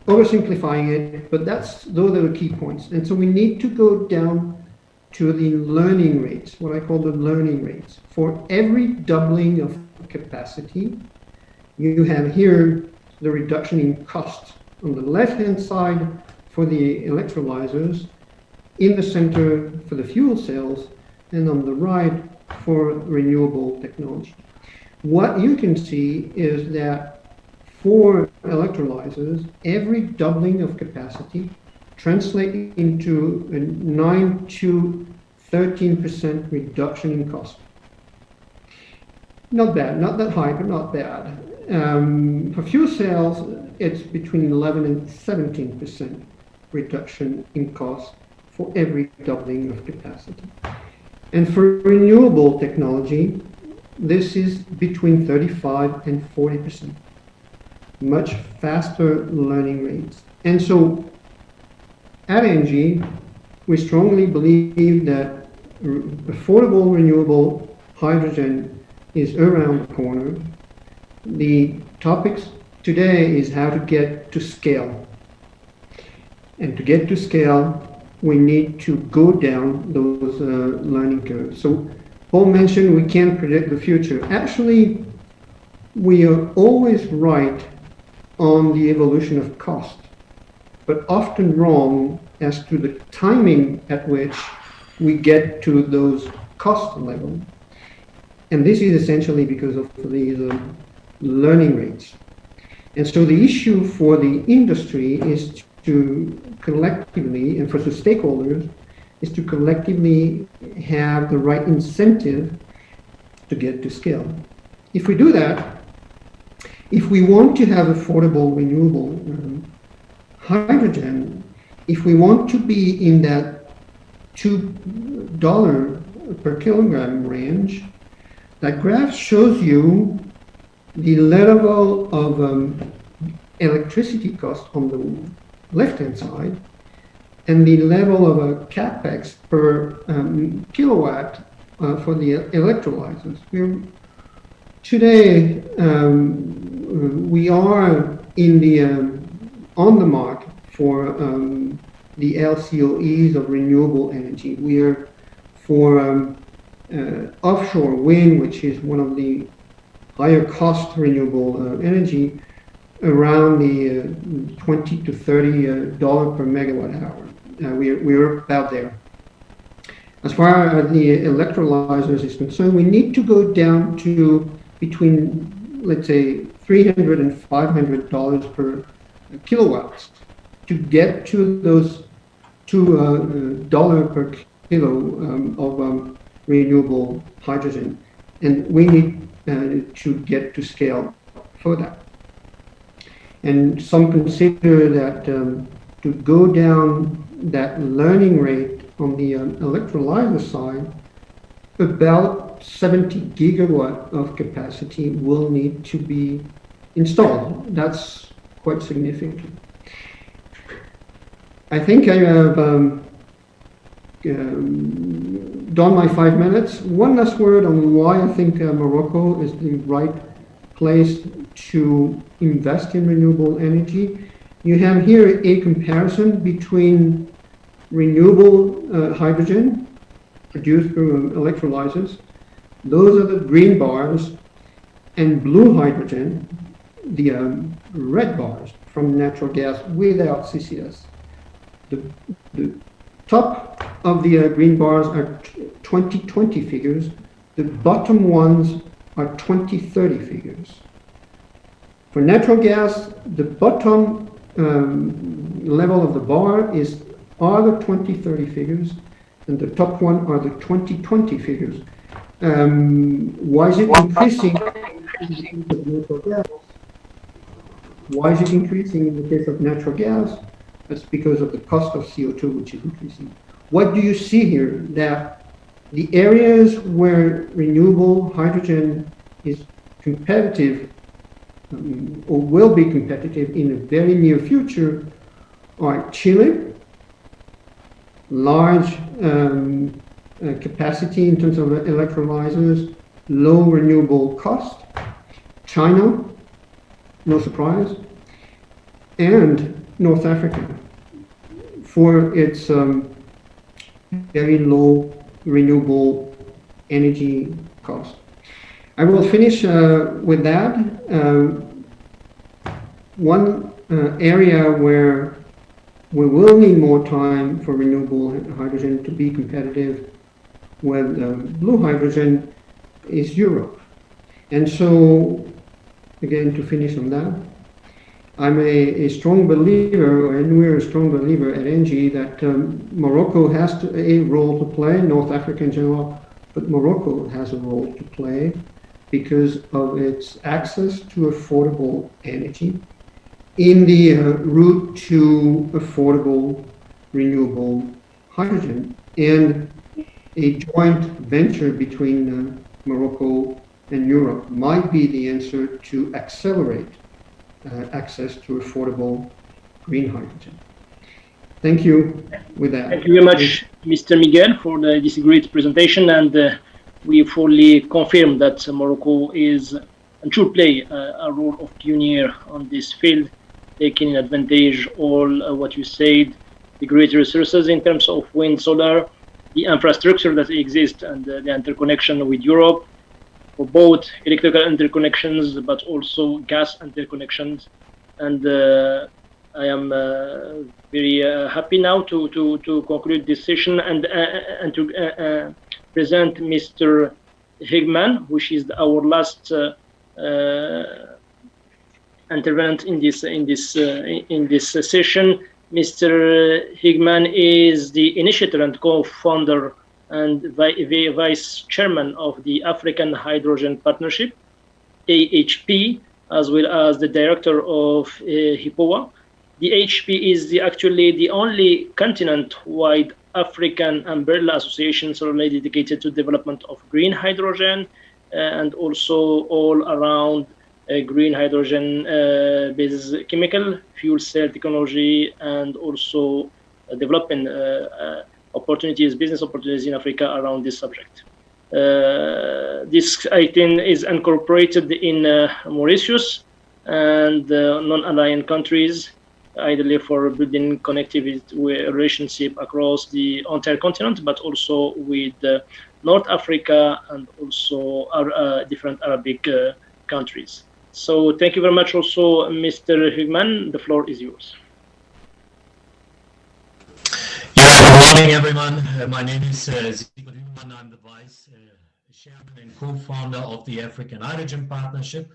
Oversimplifying it, but those are the key points. And so we need to go down to the learning rates, what I call the learning rates. For every doubling of capacity, you have here the reduction in costs on the left-hand side for the electrolyzers, in the center for the fuel cells, and on the right for renewable technology. What you can see is that for electrolyzers, every doubling of capacity translates into a 9 to 13% reduction in cost. not bad, not that high, but not bad. For fuel cells, it's between 11 and 17% reduction in cost for every doubling of capacity. And for renewable technology, this is between 35 and 40%, much faster learning rates. And so at ENGIE, we strongly believe that affordable renewable hydrogen is around the corner. The topics today is how to get to scale. And to get to scale, we need to go down those learning curves. So Paul mentioned we can't predict the future. Actually, we are always right on the evolution of cost, but often wrong as to the timing at which we get to those cost levels. And this is essentially because of these learning rates. And so the issue for the industry is to collectively, and for the stakeholders, is to collectively have the right incentive to get to scale. If we do that, if we want to have affordable renewable hydrogen, if we want to be in that $2 per kilogram range, that graph shows you the level of electricity cost on the left-hand side and the level of a capex per kilowatt for the electrolyzers. Today, we are in the on the market for the LCOEs of renewable energy. We are for offshore wind, which is one of the higher cost renewable energy, around the $20 to $30 per megawatt hour. We're about there. As far as the electrolyzers is concerned, we need to go down to between, let's say, $300 and $500 per kilowatts to get to those $2 per kilo of renewable hydrogen. And we need to get to scale for that. And some consider that to go down that learning rate on the electrolyzer side, about 70 gigawatt of capacity will need to be installed. That's quite significant. I think I have done my 5 minutes. One last word on why I think Morocco is the right place to invest in renewable energy. You have here a comparison between renewable hydrogen produced through electrolyzers. Those are the green bars, and blue hydrogen, the red bars from natural gas without CCS. The top of the green bars are 2020 figures. The bottom ones are 2030 figures. For natural gas, the bottom level of the bar are the 2030 figures, and the top one are the 2020 figures. Why is it increasing in the case of natural gas? Why is it increasing in the case of natural gas? That's because of the cost of CO2, which is increasing. What do you see here? That the areas where renewable hydrogen is competitive or will be competitive in the very near future are Chile, large capacity in terms of electrolyzers, low renewable cost, China, no surprise, and North Africa for its very low renewable energy cost. I will finish with that. One area where we will need more time for renewable hydrogen to be competitive with blue hydrogen is Europe. And so, again, to finish on that, I'm a strong believer, and we're a strong believer at ENGIE, that Morocco has a role to play, North Africa in general, but Morocco has a role to play because of its access to affordable energy in the route to affordable renewable hydrogen. And a joint venture between Morocco and Europe might be the answer to accelerate access to affordable green hydrogen. Thank you with that. Thank you very much, Mr. Miguel, for this great presentation. And we fully confirm that Morocco is and should play a role of pioneer on this field, taking advantage all what you said, the great resources in terms of wind, solar, the infrastructure that exists, and the interconnection with Europe for both electrical interconnections, but also gas interconnections. And I am very happy now to conclude this session and to present Mr. Higman, which is our last intervenant in this session. Mr. Higman is the initiator and co-founder and vice chairman of the African Hydrogen Partnership, AHP, as well as the director of HIPOA. The AHP is actually the only continent-wide African umbrella association solely dedicated to development of green hydrogen and also all around green hydrogen based chemical fuel cell technology, and also developing opportunities, business opportunities in Africa around this subject. This item is incorporated in Mauritius and non-aligned countries, ideally for building connectivity relationship across the entire continent, but also with North Africa and also different Arabic countries. So thank you very much also, Mr. Higman. The floor is yours. Yeah, good morning, everyone. My name is Sigurd Higman. I'm the vice chairman and co-founder of the African Hydrogen Partnership.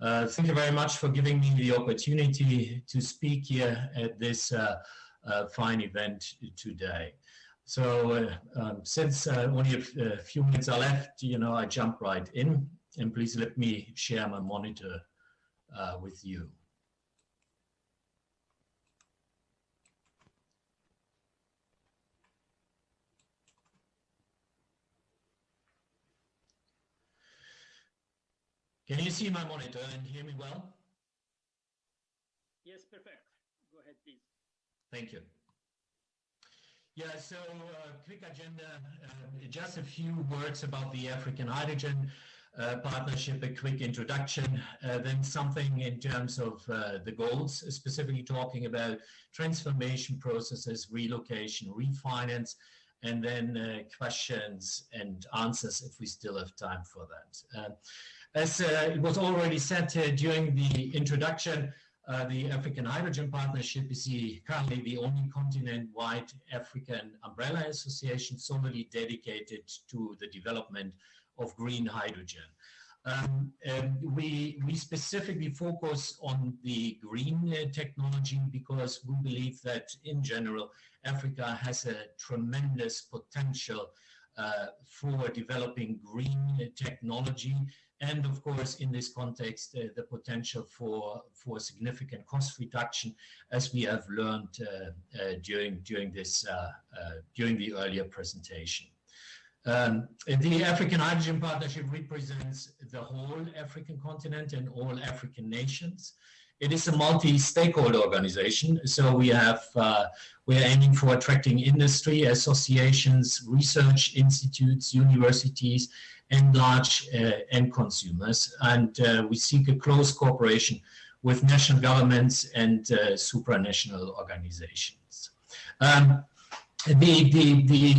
Thank you very much for giving me the opportunity to speak here at this fine event today. So since only a few minutes are left, I jump right in, and please let me share my monitor with you. Can you see my monitor and hear me well? Yes, perfect. Go ahead, please. Thank you. Yeah, so quick agenda, just a few words about the African Hydrogen Partnership, a quick introduction, then something in terms of the goals, specifically talking about transformation processes, relocation, refinance, and then questions and answers if we still have time for that. As it was already said during the introduction, the African Hydrogen Partnership is currently the only continent-wide African umbrella association solely dedicated to the development of green hydrogen. We specifically focus on the green technology because we believe that in general, Africa has a tremendous potential for developing green technology. And of course, in this context, the potential for significant cost reduction, as we have learned during the earlier presentation. The African Hydrogen Partnership represents the whole African continent and all African nations. It is a multi-stakeholder organization, so we're aiming for attracting industry, associations, research institutes, universities, and large end consumers. And we seek a close cooperation with national governments and supranational organizations. The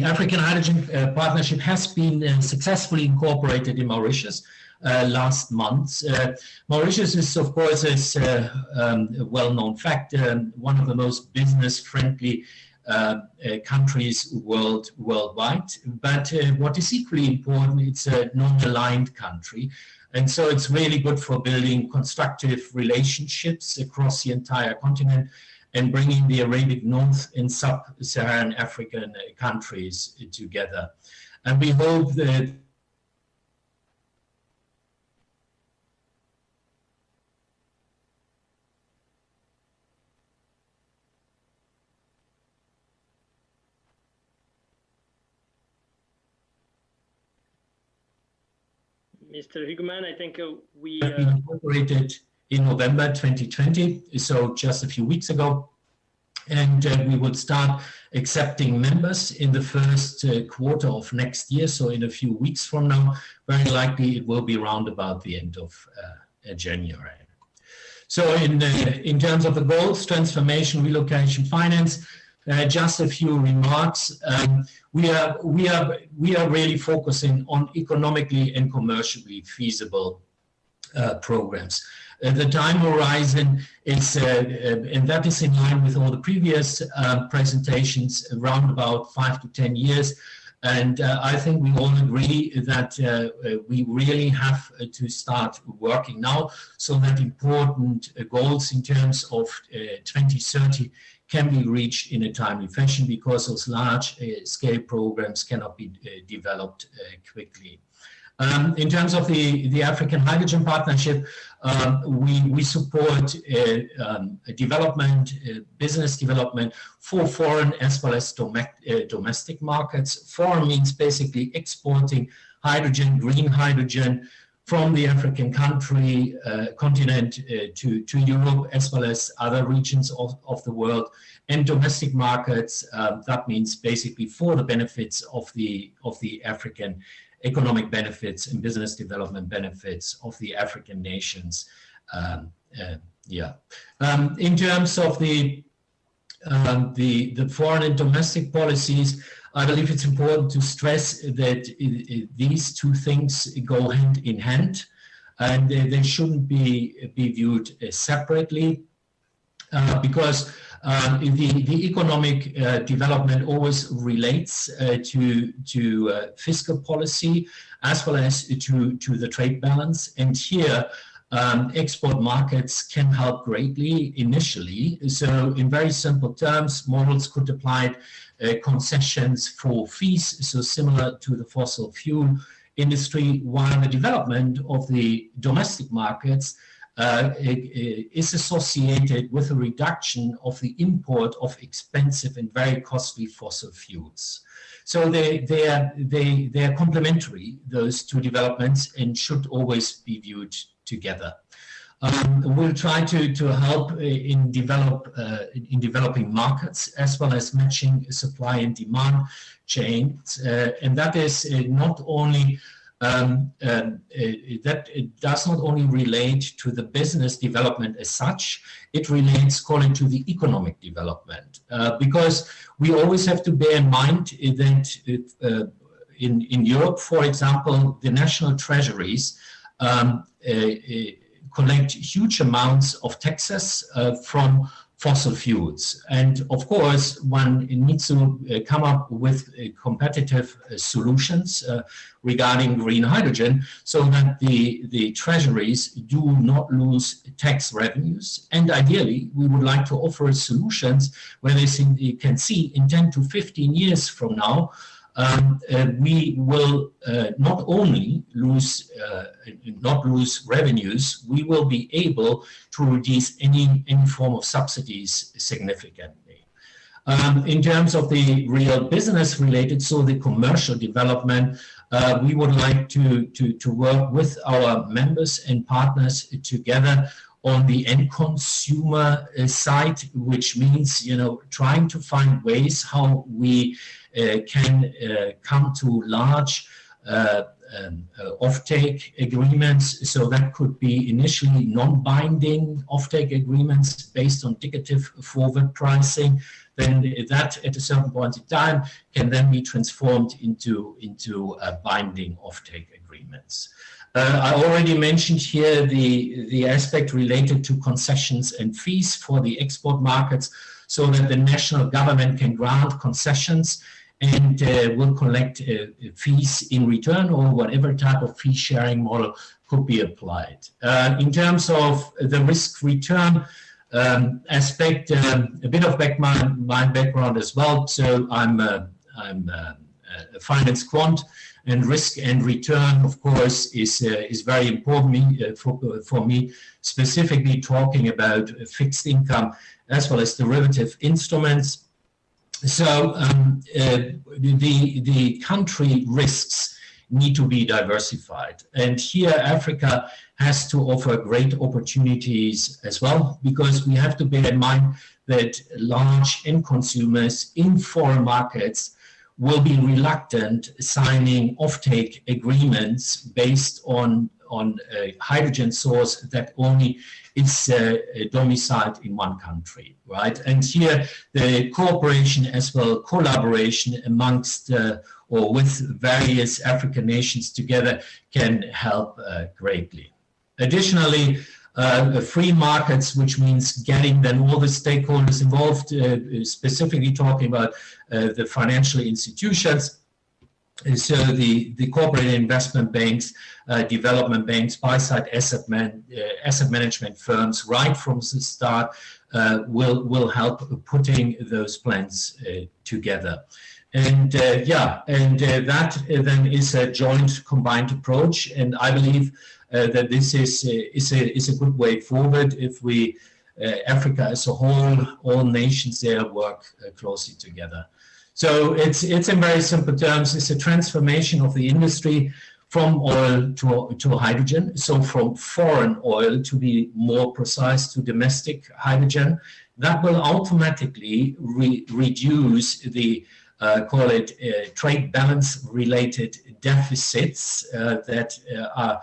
African Hydrogen Partnership has been successfully incorporated in Mauritius last month. Mauritius is, of course, as a well-known fact, one of the most business-friendly countries worldwide. But what is equally important, it's a non-aligned country. And so it's really good for building constructive relationships across the entire continent and bringing the Arabic North and Sub-Saharan African countries together. And we hope that Mr. Hugman. I think we have been incorporated in November 2020, so just a few weeks ago. And we would start accepting members in the first quarter of next year, so in a few weeks from now. Very likely it will be around about the end of January. So in terms of the goals, transformation, relocation, finance, just a few remarks. We are really focusing on economically and commercially feasible programs. The time horizon is, and that is in line with all the previous presentations, around about 5 to 10 years. And I think we all agree that we really have to start working now, so that important goals in terms of 2030 can be reached in a timely fashion, because those large scale programs cannot be developed quickly. In terms of the African Hydrogen Partnership, we support development, business development for foreign as well as domestic markets. Foreign means basically exporting hydrogen, green hydrogen, from the African continent to Europe, as well as other regions of the world. And domestic markets, that means basically for the benefits of the African economic benefits and business development benefits of the African nations. In terms of the foreign and domestic policies, I believe it's important to stress that these two things go hand in hand, and they shouldn't be viewed separately, because the economic development always relates to fiscal policy as well as to the trade balance. And here, export markets can help greatly initially. So in very simple terms, models could apply concessions for fees, so similar to the fossil fuel industry, while the development of the domestic markets is associated with a reduction of the import of expensive and very costly fossil fuels. So they are complementary, those two developments, and should always be viewed together. We'll try to help in developing markets, as well as matching supply and demand chains, and that is not only it does not only relate to the business development as such, it relates, call it, to the economic development, because we always have to bear in mind that in Europe, for example, the national treasuries collect huge amounts of taxes from fossil fuels. And of course, one needs to come up with competitive solutions regarding green hydrogen, so that the treasuries do not lose tax revenues. And ideally, we would like to offer solutions where they can see in 10 to 15 years from now, we will not only lose revenues, we will be able to reduce any form of subsidies significantly. In terms of the real business related, so the commercial development, we would like to work with our members and partners together on the end consumer side, which means, trying to find ways how we can come to large offtake agreements. So that could be initially non-binding offtake agreements based on indicative forward pricing. Then that, at a certain point in time, can then be transformed into binding offtake agreements. I already mentioned here the aspect related to concessions and fees for the export markets, so that the national government can grant concessions and will collect fees in return, or whatever type of fee sharing model could be applied. In terms of the risk return aspect, a bit of my background as well. So I'm a finance quant, and risk and return, of course, is very important for me, specifically talking about fixed income as well as derivative instruments. So the country risks need to be diversified. And here Africa has to offer great opportunities as well, because we have to bear in mind that large end consumers in foreign markets will be reluctant signing offtake agreements based on a hydrogen source that only is domiciled in one country, right? And here the cooperation as well, collaboration amongst or with various African nations together can help greatly. Additionally, free markets, which means getting then all the stakeholders involved, specifically talking about the financial institutions, so the corporate investment banks, development banks, buy-side asset management firms, right from the start, will help putting those plans together. And that then is a joint combined approach, and I believe that this is a good way forward if we, Africa as a whole, all nations there work closely together. So it's in very simple terms, it's a transformation of the industry from oil to hydrogen. So from foreign oil, to be more precise, to domestic hydrogen. That will automatically reduce the call it trade balance related deficits that are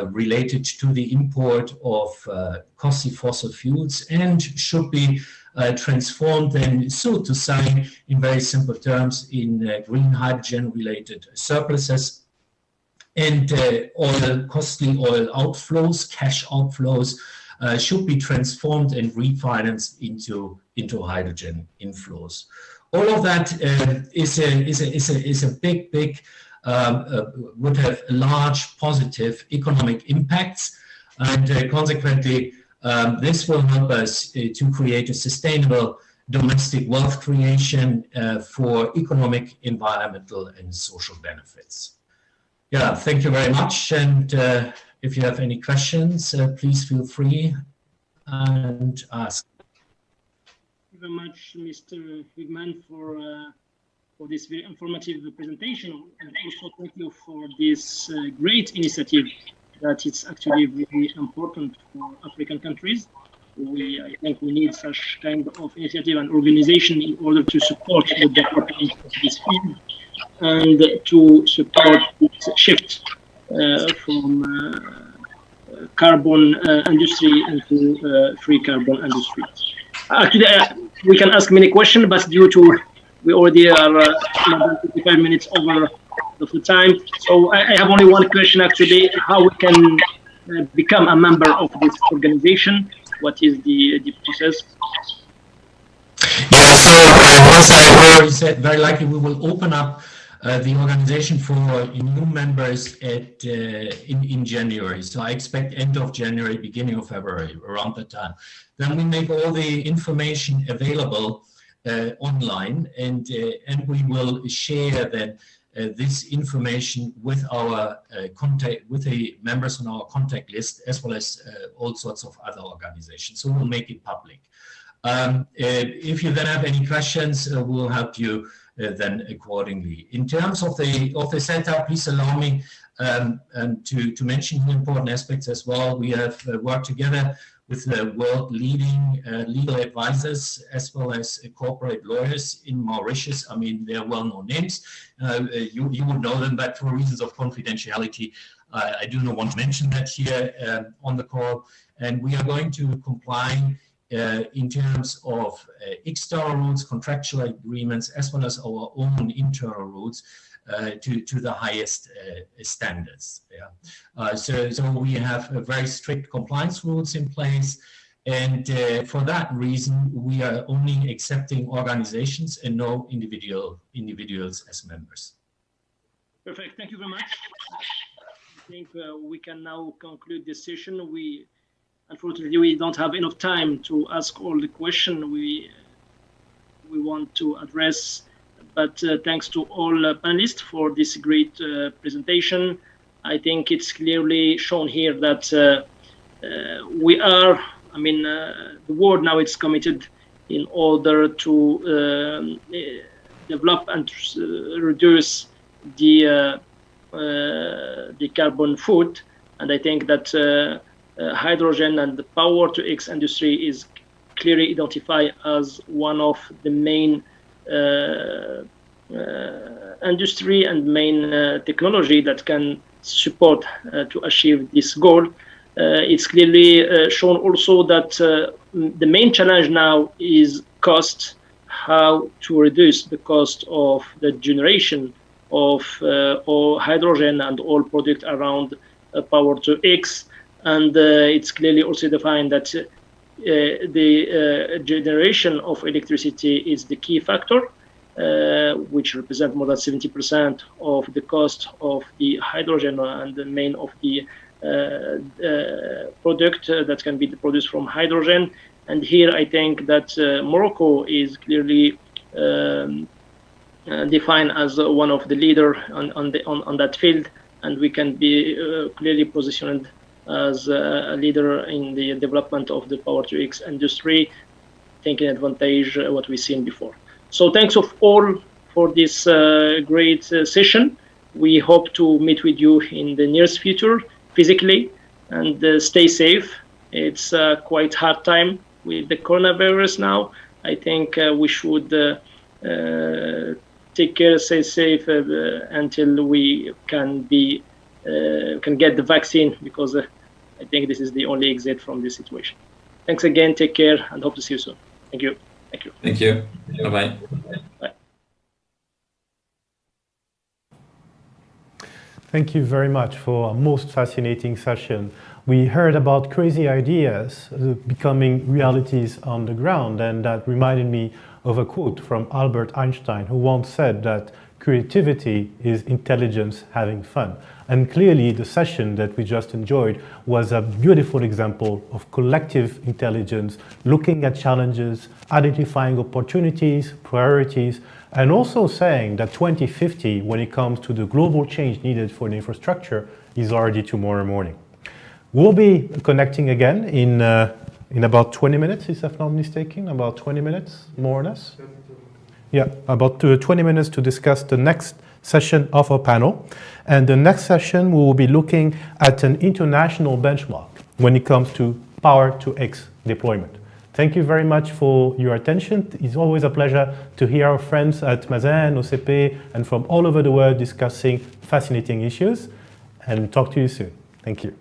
related to the import of costly fossil fuels, and should be transformed then, so to say, in very simple terms, in green hydrogen related surpluses, and costly oil outflows, cash outflows, should be transformed and refinanced into hydrogen inflows. All of that is a big would have large positive economic impacts, and consequently this will help us to create a sustainable domestic wealth creation for economic, environmental, and social benefits. Yeah, thank you very much. And if you have any questions, please feel free and ask. Thank you very much, Mr. Hugman, for this very informative presentation, and also thank you for this great initiative that is actually very important for African countries. I think we need such kind of initiative and organization in order to support the development of this field and to support this shift from carbon industry into free carbon industry. Actually, we can ask many questions, but due to we already are 55 minutes over the time. So I have only one question, actually, how we can become a member of this organization? What is the process? Yeah, so as I already said, very likely we will open up the organization for new members in January. So I expect end of January, beginning of February, around that time. Then we make all the information available online, and we will share then this information with our with the members on our contact list, as well as all sorts of other organizations. So we'll make it public. If you then have any questions, we'll help you then accordingly. In terms of the setup, please allow me to mention important aspects as well. We have worked together with the world leading legal advisors as well as corporate lawyers in Mauritius. I mean, they're well-known names. You would know them, but for reasons of confidentiality, I do not want to mention that here on the call. And we are going to comply in terms of external rules, contractual agreements, as well as our own internal rules to the highest standards. Yeah. So we have very strict compliance rules in place, and for that reason, we are only accepting organizations and no individuals as members. Perfect. Thank you very much. I think we can now conclude this session. Unfortunately, we don't have enough time to ask all the questions we want to address. But thanks to all panelists for this great presentation. I think it's clearly shown here that we are, the world now is committed in order to develop and reduce the the carbon foot. And I think that hydrogen and the power to X industry is clearly identified as one of the main industry and main technology that can support to achieve this goal. It's clearly shown also that the main challenge now is cost, how to reduce the cost of the generation of all hydrogen and all products around power to X. And it's clearly also defined that the generation of electricity is the key factor, which represent more than 70% of the cost of the hydrogen and the main of the product that can be produced from hydrogen. And here I think that Morocco is clearly defined as one of the leader on that field, and we can be clearly positioned as a leader in the development of the power to X industry, taking advantage of what we've seen before. So thanks of all for this great session. We hope to meet with you in the nearest future physically, and stay safe. It's quite hard time with the coronavirus now. I think we should take care, stay safe until we can get the vaccine, because I think this is the only exit from this situation. Thanks again, take care, and hope to see you soon. Thank you. Thank you. Thank you. Bye-bye. Bye. Thank you very much for a most fascinating session. We heard about crazy ideas becoming realities on the ground, and that reminded me of a quote from Albert Einstein, who once said that creativity is intelligence having fun. And clearly the session that we just enjoyed was a beautiful example of collective intelligence, looking at challenges, identifying opportunities, priorities, and also saying that 2050, when it comes to the global change needed for the infrastructure, is already tomorrow morning. We'll be connecting again in about 20 minutes, if I'm not mistaken, about 20 minutes, more or less. Yeah, about 20 minutes to discuss the next session of our panel. And the next session, we will be looking at an international benchmark when it comes to power to X deployment. Thank you very much for your attention. It's always a pleasure to hear our friends at Mazen, OCP, and from all over the world discussing fascinating issues. And talk to you soon. Thank you.